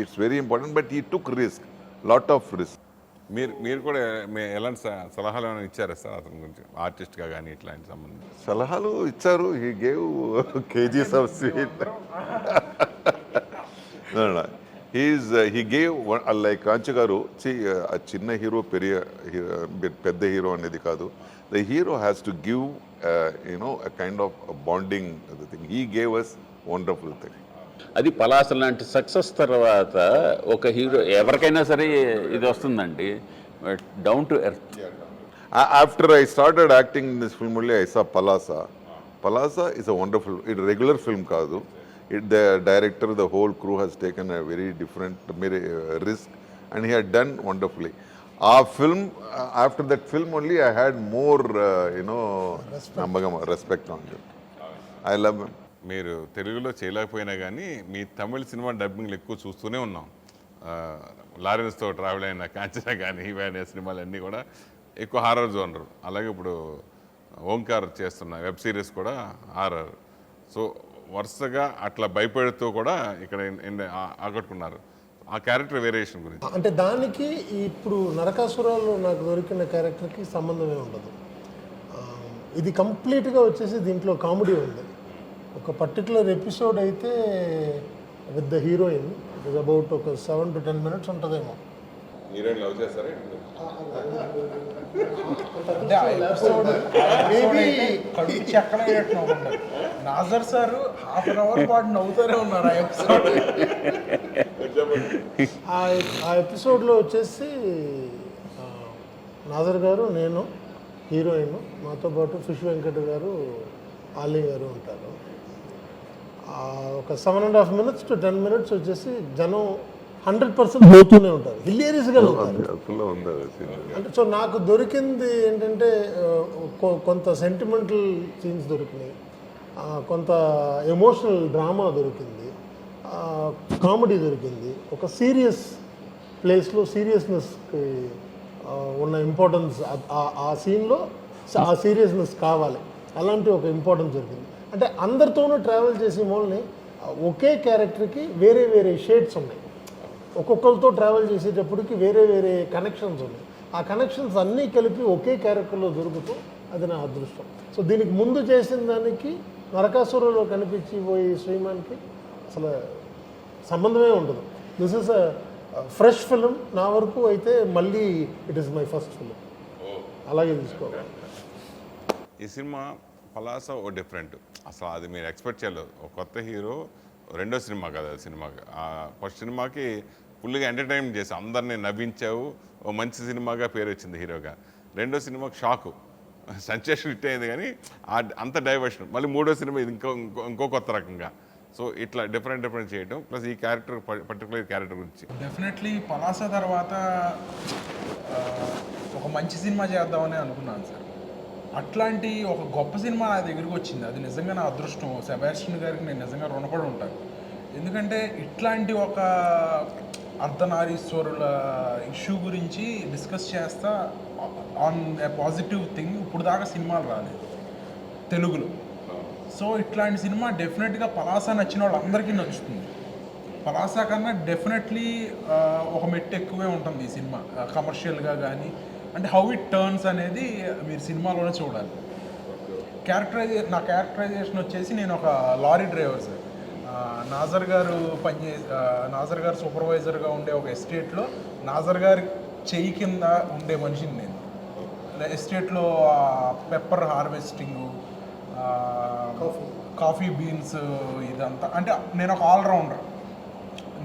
it's very important. But he took risk, lot of risk. మీరు కూడా ఎలాంటి సలహాలు ఏమైనా ఇచ్చారా సార్ అతని గురించి, ఆర్టిస్ట్గా కానీ ఇట్లాంటి సంబంధం? సలహాలు ఇచ్చారు. He gave kgs of sweet. He gave like కాంచి గారు. చిన్న హీరో పెద్ద హీరో అనేది కాదు. the hero has to give, a kind of a bonding the thing. He gave us wonderful thing. అది పలాస లాంటి సక్సెస్ తర్వాత ఒక హీరో ఎవరికైనా సరే ఇది వస్తుందండి, down to earth. After I started acting in this film only, I saw Palasa. Palasa is a wonderful, it's a regular film kaadu. The director, the whole crew has taken a very different risk and he had done wonderfully. Our film, after that film only, I had more, respect on it. I love him. మీరు తెలుగులో చేయలేకపోయినా కానీ మీ తమిళ cinema డబ్బింగ్లు ఎక్కువ చూస్తూనే ఉన్నాం. లారెన్స్తో travel అయిన కాంచనా కానీ ఇవే అనే సినిమాలన్నీ కూడా ఎక్కువ హారర్ జోనర్. అలాగే ఇప్పుడు ఓంకార్ చేస్తున్న వెబ్ సిరీస్ కూడా హారర్. సో వరుసగా అట్లా భయపడుతూ కూడా ఇక్కడ ఆకట్టుకున్నారు. ఆ క్యారెక్టర్ వేరియేషన్ గురించి అంటే దానికి ఇప్పుడు నరకాసురాల్లో నాకు దొరికిన క్యారెక్టర్కి సంబంధమే ఉండదు. ఇది కంప్లీట్గా వచ్చేసి దీంట్లో కామెడీ ఉంది. ఒక పర్టికులర్ ఎపిసోడ్ అయితే with the heroine, it is about ఒక 7 to 10 minutes ఉంటుందేమో. హీరోయిన్ లవ్ చేస్తారా? అంటే ఆ ఎపిసోడ్ కడుపు చెక్కలయ్యేట్లు ఉంటుంది. నాజర్ సార్ ½ an hour పాటు నవ్వుతూనే ఉన్నారు ఆ ఎపిసోడ్. ఆ ఎపిసోడ్లో వచ్చేసి నాజర్ గారు, నేను, హీరోయిన్, మాతో పాటు ఫిష్ వెంకట్ గారు, ఆలీ గారు ఉంటారు. ఒక 7.5 minutes to 10 minutes వచ్చేసి జనం 100% పోతూనే ఉంటారు, హిలేరియస్గా ఉంటారు. అంటే సో నాకు దొరికింది ఏంటంటే కొంత సెంటిమెంటల్ సీన్స్ దొరికినాయి, కొంత ఎమోషనల్ డ్రామా దొరికింది, కామెడీ దొరికింది. ఒక సీరియస్ ప్లేస్లో సీరియస్నెస్కి ఉన్న ఇంపార్టెన్స్ ఆ సీన్లో ఆ సీరియస్నెస్ కావాలి, అలాంటి ఒక ఇంపార్టెన్స్ దొరికింది. అంటే అందరితోనూ ట్రావెల్ చేసే వాళ్ళని ఒకే క్యారెక్టర్కి వేరే వేరే షేడ్స్ ఉన్నాయి. ఒక్కొక్కరితో ట్రావెల్ చేసేటప్పటికి వేరే వేరే కనెక్షన్స్ ఉన్నాయి. ఆ కనెక్షన్స్ అన్నీ కలిపి ఒకే క్యారెక్టర్లో దొరుకుతూ అది నా అదృష్టం. సో దీనికి ముందు చేసిన దానికి నరకాసురలో కనిపించి పోయి శ్రీమాన్కి అసలు సంబంధమే ఉండదు. This is a fresh film నా వరకు అయితే. మళ్ళీ it is my first film, అలాగే తీసుకోవాలి. ఈ సినిమా పలాస ఓ డిఫరెంట్, అసలు అది మీరు ఎక్స్పెక్ట్ చేయలేదు. ఒక కొత్త హీరో, రెండో సినిమా కదా అది సినిమాకి. ఫస్ట్ సినిమాకి ఫుల్గా ఎంటర్టైన్ చేసి అందరినీ నవ్వించావు, ఓ మంచి సినిమాగా పేరు వచ్చింది హీరోగా. రెండో సినిమాకి షాకు, సెన్సేషన్ హిట్ అయింది కానీ అంత డైవర్షన్. మళ్ళీ మూడో సినిమా ఇది ఇంకో కొత్త రకంగా. సో ఇట్లా డిఫరెంట్ చేయడం, ప్లస్ ఈ క్యారెక్టర్ పర్టికులర్ క్యారెక్టర్ గురించి డెఫినెట్లీ పలాస తర్వాత ఒక మంచి సినిమా చేద్దామని అనుకున్నాను సార్. అట్లాంటి ఒక గొప్ప సినిమా నా దగ్గరికి వచ్చింది. అది నిజంగా నా అదృష్టం. సెబాస్టియన్ గారికి నేను నిజంగా రుణపడి ఉంటాను. ఎందుకంటే ఇట్లాంటి ఒక అర్ధనారీశ్వరుల ఇష్యూ గురించి డిస్కస్ చేస్తా ఆన్ ఏ పాజిటివ్ థింగ్. ఇప్పుడు దాకా సినిమాలు రాలేదు తెలుగులో. సో ఇట్లాంటి సినిమా డెఫినెట్గా పలాస నచ్చిన వాళ్ళందరికీ నచ్చుతుంది. పలాస కన్నా డెఫినెట్లీ ఒక మెట్టు ఎక్కువే ఉంటుంది ఈ సినిమా కమర్షియల్గా కానీ. అంటే హౌ ఇట్ టర్న్స్ అనేది మీరు సినిమాలోనే చూడాలి. నా క్యారెక్టరైజేషన్ వచ్చేసి నేను ఒక లారీ డ్రైవర్ సార్. నాజర్ గారు సూపర్వైజర్గా ఉండే ఒక ఎస్టేట్లో నాజర్ గారి చెయ్యి కింద ఉండే మనిషిని నేను. ఎస్టేట్లో పెప్పర్ హార్వెస్టింగు, కాఫీ బీన్స్, ఇదంతా. అంటే నేను ఒక ఆల్రౌండర్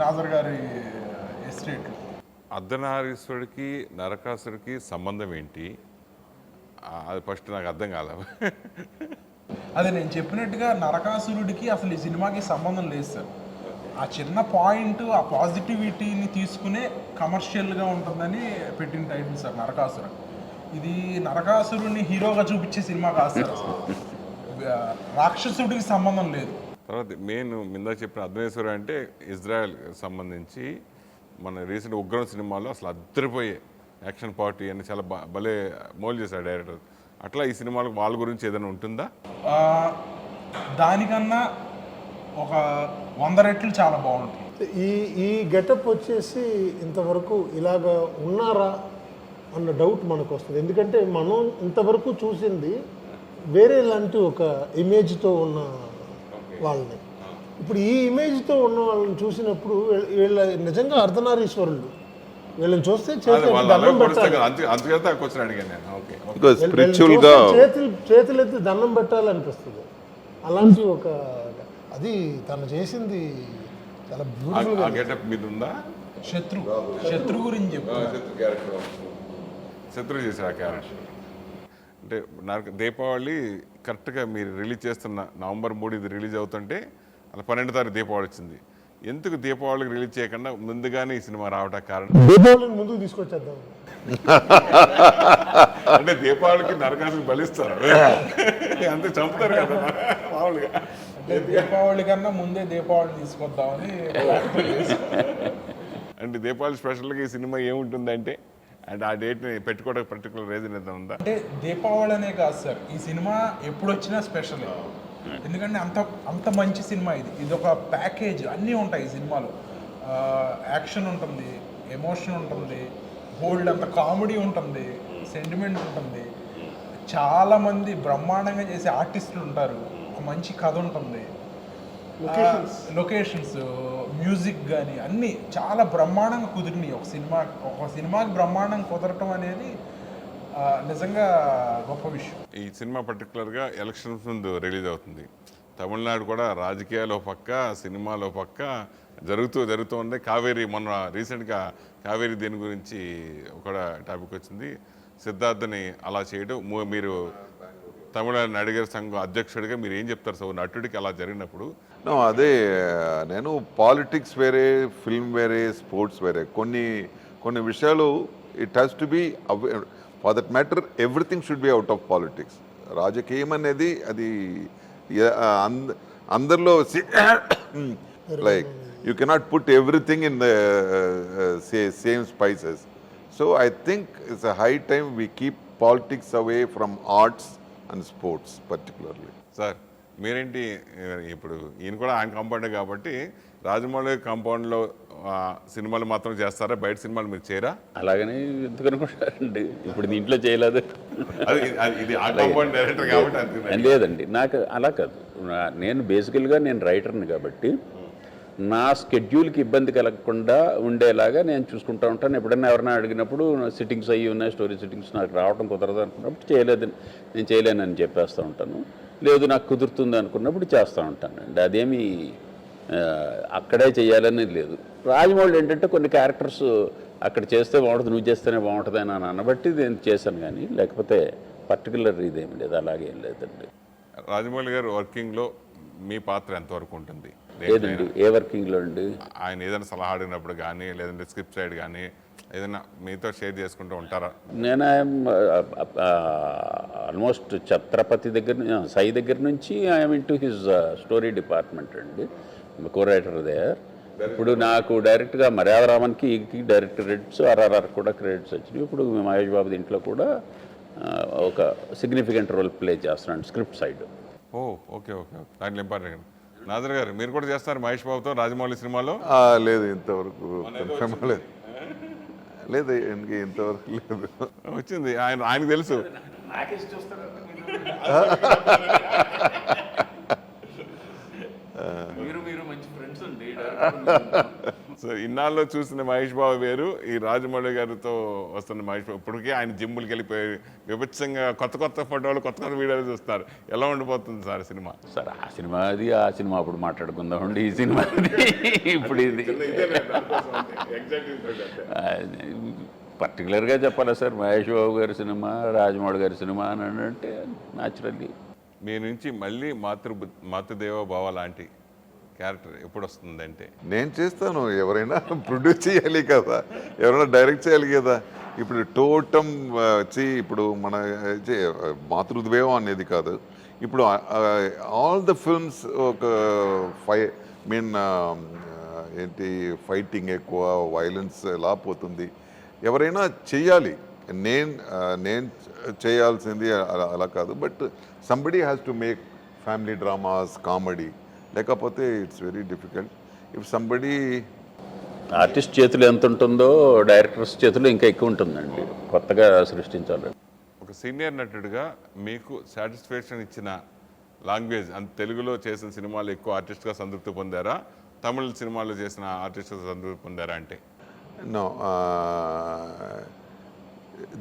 నాజర్ గారి ఎస్టేట్లో. అర్ధనారీశ్వరుడికి నరకాసుడికి సంబంధం ఏంటి? అది ఫస్ట్ నాకు అర్థం కాలేదు. అదే నేను చెప్పినట్టుగా నరకాసురుడికి అసలు ఈ సినిమాకి సంబంధం లేదు సార్. ఆ చిన్న పాయింట్, ఆ పాజిటివిటీని తీసుకునే కమర్షియల్గా ఉంటుందని పెట్టిన టైటిల్ సార్ నరకాసురు. ఇది నరకాసురుడిని హీరోగా చూపించే సినిమా కాదు సార్. అసలు రాక్షసుడికి సంబంధం లేదు. తర్వాత మెయిన్ మిందా చెప్పిన అర్ధనారీశ్వరుడు అంటే ఇజ్రాయెల్ సంబంధించి మన రీసెంట్ ఉగ్రం సినిమాలో అసలు అద్దరిపోయే యాక్షన్ పార్టీ అని చాలా భలే మోల్ చేశారు డైరెక్టర్. అట్లా ఈ సినిమాలకు వాళ్ళ గురించి ఏదైనా ఉంటుందా? దానికన్నా ఒక 100 రెట్లు చాలా బాగుంటుంది. ఈ గెటప్ వచ్చేసి ఇంతవరకు ఇలాగా ఉన్నారా అన్న డౌట్ మనకు వస్తుంది. ఎందుకంటే మనం ఇంతవరకు చూసింది వేరే లాంటి ఒక ఇమేజ్తో ఉన్న వాళ్ళని. ఇప్పుడు ఈ ఇమేజ్తో ఉన్న వాళ్ళని చూసినప్పుడు వీళ్ళ నిజంగా అర్ధనారీశ్వరులు వీళ్ళని చూస్తే అదే చేతులు వాళ్ళు దండం పెట్టాలి. అందుచేత ఆ క్వశ్చన్ అడిగాను నేను. Okay okay. బికాస్ వీళ్ళని స్పిరిచువల్గా చూస్తే చేతులు ఎత్తి దండం పెట్టాలనిపిస్తుంది. అలాంటి ఒక అది తను చేసింది చాలా బ్యూటిఫుల్. ఆ గెటప్ మీద ఉందా? శత్రు గురించి చెప్పు. శత్రు చేశారు ఆ క్యారెక్టర్. అంటే నాకు దీపావళి కరెక్ట్గా మీరు రిలీజ్ చేస్తున్న నవంబర్ 3 ఇది రిలీజ్ అవుతుంటే అలా 12వ తారీఖు దీపావళి వచ్చింది. ఎందుకు దీపావళికి రిలీజ్ చేయకుండా ముందుగానే ఈ సినిమా రావడానికి కారణం? దీపావళిని ముందుకు తీసుకొచ్చేద్దాం. అంటే దీపావళికి నరకాసుని బలిస్తారు అంతే, చంపుతారు కదా మామూలుగా. అంటే దీపావళి కన్నా ముందే దీపావళి తీసుకొద్దామని. అంటే దీపావళి స్పెషల్గా ఈ సినిమా ఏముంటుందంటే అంటే ఆ డేట్ని పెట్టుకోవడానికి పర్టికులర్ రీజన్ ఏదైనా ఉందా? అంటే దీపావళి అనే కాదు సార్, ఈ సినిమా ఎప్పుడు వచ్చినా స్పెషల్. ఎందుకంటే అంత మంచి సినిమా ఇది ఒక ప్యాకేజ్, అన్నీ ఉంటాయి ఈ సినిమాలో. యాక్షన్ ఉంటుంది, ఎమోషన్ ఉంటుంది, బోల్డ్ అంత కామెడీ ఉంటుంది, సెంటిమెంట్ ఉంటుంది, చాలామంది బ్రహ్మాండంగా చేసే ఆర్టిస్టులు ఉంటారు, ఒక మంచి కథ ఉంటుంది, లొకేషన్స్, మ్యూజిక్ కానీ అన్నీ చాలా బ్రహ్మాండంగా కుదిరినాయి. ఒక సినిమాకి బ్రహ్మాండంగా కుదరటం అనేది నిజంగా గొప్ప విషయం. ఈ సినిమా పర్టికులర్గా ఎలక్షన్స్ ముందు రిలీజ్ అవుతుంది. తమిళనాడు కూడా రాజకీయాలు పక్క, సినిమాలో పక్క జరుగుతూ ఉంది. కావేరీ మొన్న రీసెంట్గా కావేరీ దీని గురించి ఒక టాపిక్ వచ్చింది. సిద్ధార్థని అలా చేయడం మీరు తమిళనాడు నడిగర్ సంఘం అధ్యక్షుడిగా మీరు ఏం చెప్తారు సార్ నటుడికి అలా జరిగినప్పుడు? అదే నేను పాలిటిక్స్ వేరే, ఫిల్మ్ వేరే, స్పోర్ట్స్ వేరే. కొన్ని విషయాలు it has to be for that matter everything should be out of politics. రాజకీయం అనేది అది అందరిలో like you cannot put everything in the same spices. So I think it's a high time we keep politics away from arts and sports particularly. Sir మీరేంటి ఇప్పుడు ఈయన కూడా ఆయన కాంపౌండే కాబట్టి రాజమౌళి కాంపౌండ్లో సినిమాలు మాత్రం చేస్తారా, బయట సినిమాలు మీరు చేయరా? అలాగని ఎందుకు అనుకుంటారండి, ఇప్పుడు దీంట్లో చేయలేదు. ఇది ఆ కాంపౌండ్ డైరెక్టర్ కాబట్టి లేదండి, నాకు అలా కాదు. నేను బేసికల్గా నేను రైటర్ని కాబట్టి నా స్కెడ్యూల్కి ఇబ్బంది కలగకుండా ఉండేలాగా నేను చూసుకుంటూ ఉంటాను. ఎప్పుడైనా ఎవరైనా అడిగినప్పుడు సిట్టింగ్స్ అయ్యి ఉన్నాయి, స్టోరీ సిట్టింగ్స్ నాకు రావడం కుదరదు అనుకున్నప్పుడు నేను చేయలేనని చెప్పేస్తూ ఉంటాను. లేదు నాకు కుదురుతుంది అనుకున్నప్పుడు చేస్తూ ఉంటానండి. అదేమి అక్కడే చేయాలని లేదు. రాజమౌళి ఏంటంటే కొన్ని క్యారెక్టర్స్ అక్కడ చేస్తే బాగుంటుంది, నువ్వు చేస్తేనే బాగుంటుంది అని అనబట్టి నేను చేశాను, కానీ లేకపోతే పర్టికులర్ ఇదేమి లేదు, అలాగేం లేదండి. రాజమౌళి గారు వర్కింగ్లో మీ పాత్ర ఎంతవరకు ఉంటుంది? లేదండి, ఏ వర్కింగ్లో అండి? ఆయన ఏదైనా సలహా అడిగినప్పుడు కానీ లేదంటే స్క్రిప్ట్ సైడ్ కానీ ఏదైనా మీతో షేర్ చేసుకుంటూ ఉంటారా? నేను ఆల్మోస్ట్ ఛత్రపతి సాయి దగ్గర నుంచి I'm in to his story department అండి, కో రైటర్ దేర్. ఇప్పుడు నాకు డైరెక్ట్గా మర్యాదరామన్కి డైరెక్ట్ క్రెడిట్స్, ఆర్ఆర్ఆర్ కూడా క్రెడిట్స్ వచ్చినాయి. ఇప్పుడు మహేష్ బాబు దీంట్లో కూడా ఒక సిగ్నిఫికెంట్ రోల్ ప్లే చేస్తున్నాను స్క్రిప్ట్ సైడ్. ఓ ఓకే ఓకే ఓకే, దాంట్లో ఇంపార్టెంట్. నాదర్ గారు మీరు కూడా చేస్తారు మహేష్ బాబుతో రాజమౌళి సినిమాలో? లేదు, ఇంతవరకు కన్ఫర్మ్ లేదు. లేదు ఇంతవరకు లేదు. వచ్చింది ఆయనకు తెలుసు. సో ఇన్నాళ్ళు చూసిన మహేష్ బాబు వేరు, ఈ రాజమౌళి గారితో వస్తున్న మహేష్ బాబు ఇప్పటికే ఆయన జిమ్ములకి వెళ్ళిపోయి విభత్సంగా కొత్త ఫోటోలు కొత్త వీడియోలు చూస్తారు. ఎలా ఉండిపోతుంది సార్ సినిమా? సార్ ఆ సినిమా అప్పుడు మాట్లాడుకుందామండి. ఈ సినిమా ఇప్పుడు ఇది పర్టికులర్గా చెప్పాలా సార్, మహేష్ బాబు గారి సినిమా, రాజమౌళి గారి సినిమా అని అంటే న్యాచురల్లీ మీ నుంచి మళ్ళీ మాతృదేవ భావ లాంటి క్యారెక్టర్ ఎప్పుడు వస్తుందంటే? నేను చేస్తాను. ఎవరైనా ప్రొడ్యూస్ చేయాలి కదా, ఎవరైనా డైరెక్ట్ చేయాలి కదా. ఇప్పుడు టోటం వచ్చి ఇప్పుడు మన మాతృద్వేవం అనేది కాదు. ఇప్పుడు ఆల్ ద ఫిల్మ్స్ ఒక ఏంటి ఫైటింగ్ ఎక్కువ, వైలెన్స్ ఎలా పోతుంది. ఎవరైనా చెయ్యాలి, నేను చేయాల్సింది అలా కాదు. But somebody has to make family dramas, comedy. లేకపోతే it's very difficult. If somebody artist చేతులు ఎంత ఉంటుందో డైరెక్టర్స్ చేతులు ఇంకా ఎక్కువ ఉంటుందండి, కొత్తగా సృష్టించాలి. ఒక సీనియర్ నటుడిగా మీకు సాటిస్ఫాక్షన్ ఇచ్చిన లాంగ్వేజ్ తెలుగులో చేసిన సినిమాలు ఎక్కువ ఆర్టిస్ట్గా సంతృప్తి పొందారా, తమిళ సినిమాలో చేసిన ఆర్టిస్ట్గా సంతృప్తి పొందారా? అంటే no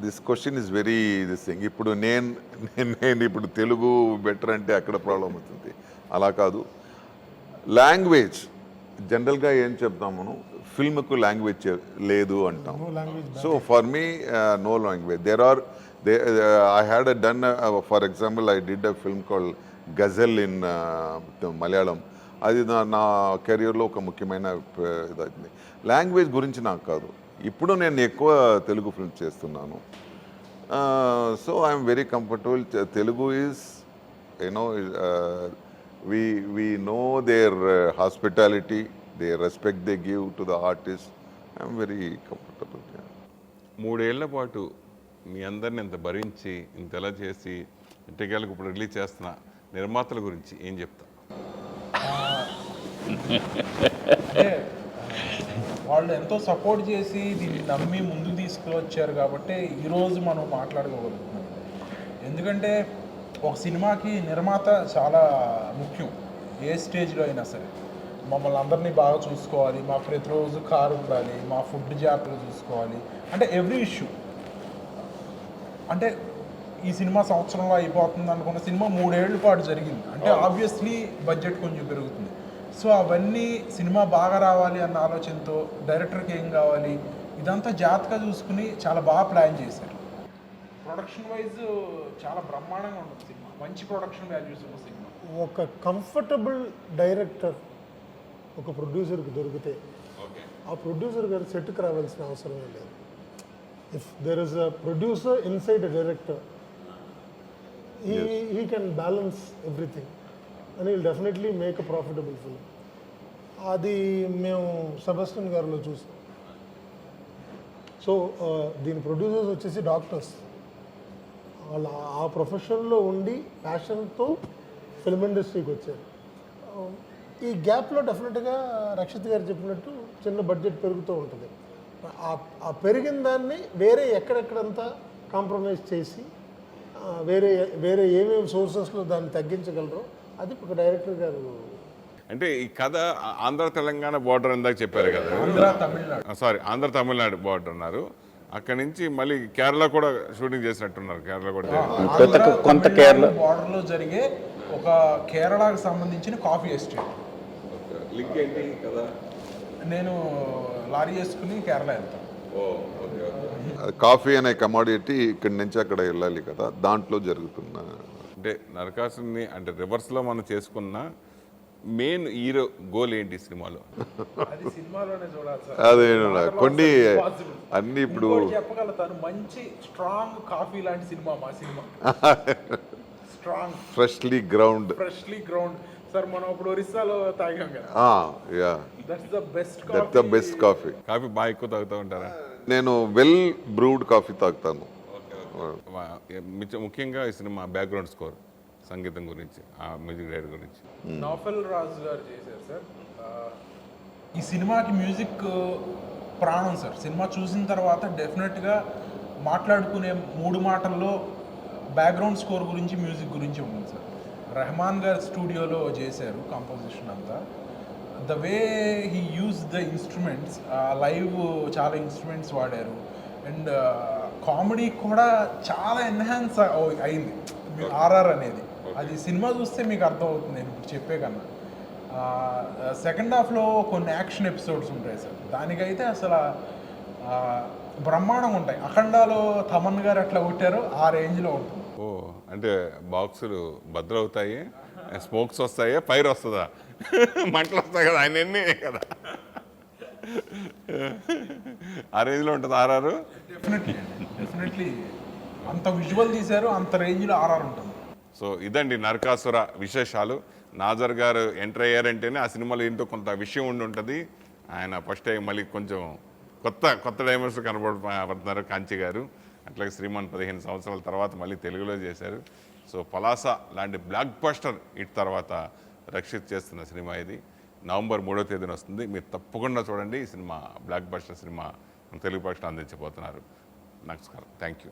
this question is very this thing. ఇప్పుడు నేను ఇప్పుడు తెలుగు బెటర్ అంటే అక్కడ ప్రాబ్లం అవుతుంది. అలా కాదు. లాంగ్వేజ్ జనరల్గా ఏం చెప్తాం మనం, ఫిల్మ్కు లాంగ్వేజ్ లేదు అంటాం. So for me no language. I had done, for example, I did a film called Ghazal in Malayalam. అది నా కెరియర్లో ఒక ముఖ్యమైన ఇదైంది. లాంగ్వేజ్ గురించి నాకు కాదు, ఇప్పుడు నేను ఎక్కువ తెలుగు ఫిల్మ్ చేస్తున్నాను. So I'm very comfortable. Telugu is you know we know their hospitality, their respect they give to the artist. I'm very comfortable. Yeah. 3 ఏళ్ల పాటు మీ అందరిని ఇంత భరించి ఇంతలా చేసి ఇంటికేళ్ళకి ఇప్పుడు రిలీజ్ చేస్తున్న నిర్మాతల గురించి ఏం చెప్తా? అంటే వాళ్ళు ఎంతో సపోర్ట్ చేసి దీన్ని నమ్మి ముందుకు తీసుకువచ్చారు కాబట్టి ఈరోజు మనం మాట్లాడుకోగలుగుతున్నాం. ఎందుకంటే ఒక సినిమాకి నిర్మాత చాలా ముఖ్యం, ఏ స్టేజ్లో అయినా సరే. మమ్మల్ని అందరినీ బాగా చూసుకోవాలి, మా ప్రతిరోజు కారు ఉండాలి, మా ఫుడ్ జాగ్రత్తగా చూసుకోవాలి, అంటే ఎవ్రీ ఇష్యూ. అంటే ఈ సినిమా సంవత్సరంలో అయిపోతుంది అనుకున్న సినిమా 3 ఏళ్ల పాటు జరిగింది అంటే ఆబ్వియస్లీ బడ్జెట్ కొంచెం పెరుగుతుంది. సో అవన్నీ సినిమా బాగా రావాలి అన్న ఆలోచనతో డైరెక్టర్కి ఏం కావాలి ఇదంతా జాగ్రత్తగా చూసుకుని చాలా బాగా ప్లాన్ చేశారు. ప్రొడక్షన్ వైజ్ చాలా బ్రహ్మాండంగా ఉంటుంది సినిమా, మంచి ప్రొడక్షన్ వాల్యూస్ ఉన్న సినిమా. ఒక కంఫర్టబుల్ డైరెక్టర్ ఒక ప్రొడ్యూసర్కి దొరికితే ఆ ప్రొడ్యూసర్ గారు సెట్కి రావాల్సిన అవసరమే లేదు. If there is a producer inside a director, he can balance everything and he'll definitely make a profitable film. అది మేము సెబాస్టియన్ గారిలో చూసాం. సో దీని ప్రొడ్యూసర్స్ వచ్చేసి డాక్టర్స్, వాళ్ళ ఆ ప్రొఫెషన్లో ఉండి ప్యాషన్తో ఫిల్మ్ ఇండస్ట్రీకి వచ్చారు. ఈ గ్యాప్లో డెఫినెట్గా రక్షిత్ గారు చెప్పినట్టు చిన్న బడ్జెట్ పెరుగుతూ ఉంటుంది. ఆ పెరిగిన దాన్ని వేరే ఎక్కడెక్కడంతా కాంప్రమైజ్ చేసి వేరే ఏమేమి సోర్సెస్లో దాన్ని తగ్గించగలరో అది ఒక డైరెక్టర్ గారు. అంటే ఈ కథ ఆంధ్ర తెలంగాణ బార్డర్ ఇందాక చెప్పారు కదా, ఆంధ్ర తమిళనాడు బార్డర్ అన్నారు. అక్కడి నుంచి మళ్ళీ కేరళ కూడా షూటింగ్ చేసినట్టున్నారు. కేరళ కూడా కొంత కేరళ బార్డర్లో జరిగే ఒక కేరళకు సంబంధించిన కాఫీ ఎస్టేట్. లింక్ ఏంటి కదా, నేను లారీ వేసుకుని కేరళ వెళ్తాను. కాఫీ అనే కమాడిటీ ఇక్కడి నుంచి అక్కడ వెళ్ళాలి కదా, దాంట్లో జరుగుతున్న అంటే నరకాసుని అంటే రివర్స్లో మనం చేసుకున్న మెయిన్ హీరో గోల్ ఏంటి సినిమాలో? అది సినిమాలోనే చూడాలి సార్. అదే కొన్ని అన్ని ఇప్పుడు చెప్పగలుగుతాను, మంచి స్ట్రాంగ్ కాఫీ లాంటి సినిమా మా cinema. Strong freshly ground sir. మనం ఇప్పుడు ఒరిస్సాలో తాగాం కదా, yeah that's the best coffee. Coffee బాగా ఎక్కువ తాగుతూ ఉంటారా? నేను వెల్ బ్రూడ్ కాఫీ తాగుతాను. ముఖ్యంగా ఈ సినిమా బ్యాక్గ్రౌండ్ స్కోర్, సంగీతం గురించి, ఆ మ్యూజిక్ డైరెక్టర్ గురించి నౌఫల్ రాజు గారు చేశారు సార్. ఈ సినిమాకి మ్యూజిక్ ప్రాణం సార్. సినిమా చూసిన తర్వాత డెఫినెట్గా మాట్లాడుకునే 3 మాటల్లో బ్యాక్గ్రౌండ్ స్కోర్ గురించి, మ్యూజిక్ గురించి ఉంటుంది సార్. రెహమాన్ గారు స్టూడియోలో చేశారు కంపోజిషన్ అంతా. The way he use the instruments, live చాలా ఇన్స్ట్రుమెంట్స్ వాడారు. అండ్ కామెడీ కూడా చాలా ఎన్హాన్స్ అయింది ఆర్ఆర్ అనేది. అది సినిమా చూస్తే మీకు అర్థమవుతుంది నేను ఇప్పుడు చెప్పే కన్నా. సెకండ్ హాఫ్లో కొన్ని యాక్షన్ ఎపిసోడ్స్ ఉంటాయి సార్, దానికైతే అసలు బ్రహ్మాండంగా ఉంటాయి. అఖండాలో తమన్ గారు ఎట్లా కొట్టారో ఆ రేంజ్లో ఉంటుంది. ఓ అంటే బాక్సులు బద్దలవుతాయి, స్మోక్స్ వస్తాయా, ఫైర్ వస్తుందా, మంటలు వస్తాయి కదా, ఆయన కదా, ఆ రేంజ్లో ఉంటుంది ఆర్ఆర్. డెఫినెట్లీ అంత విజువల్ తీశారు, అంత రేంజ్లో ఆర్ఆర్ ఉంటుంది. సో ఇదండి నరకాసుర విశేషాలు. నాజర్ గారు ఎంటర్ అయ్యారంటేనే ఆ సినిమాలో ఏంటో కొంత విషయం ఉండి ఉంటుంది. ఆయన ఫస్ట్ టైం మళ్ళీ కొంచెం కొత్త డైమెన్స్ కనబడుతున్నారు కాంచి గారు. అట్లాగే శ్రీమాన్ 15 సంవత్సరాల తర్వాత మళ్ళీ తెలుగులో చేశారు. సో పలాస లాంటి బ్లాక్ బస్టర్ హిట్ తర్వాత రక్షిత్ చేస్తున్న సినిమా ఇది. నవంబర్ 3వ తేదీన వస్తుంది. మీరు తప్పకుండా చూడండి. ఈ cinema block buster cinema Telugu భాషలో అందించబోతున్నారు. నమస్కారం. Thank you.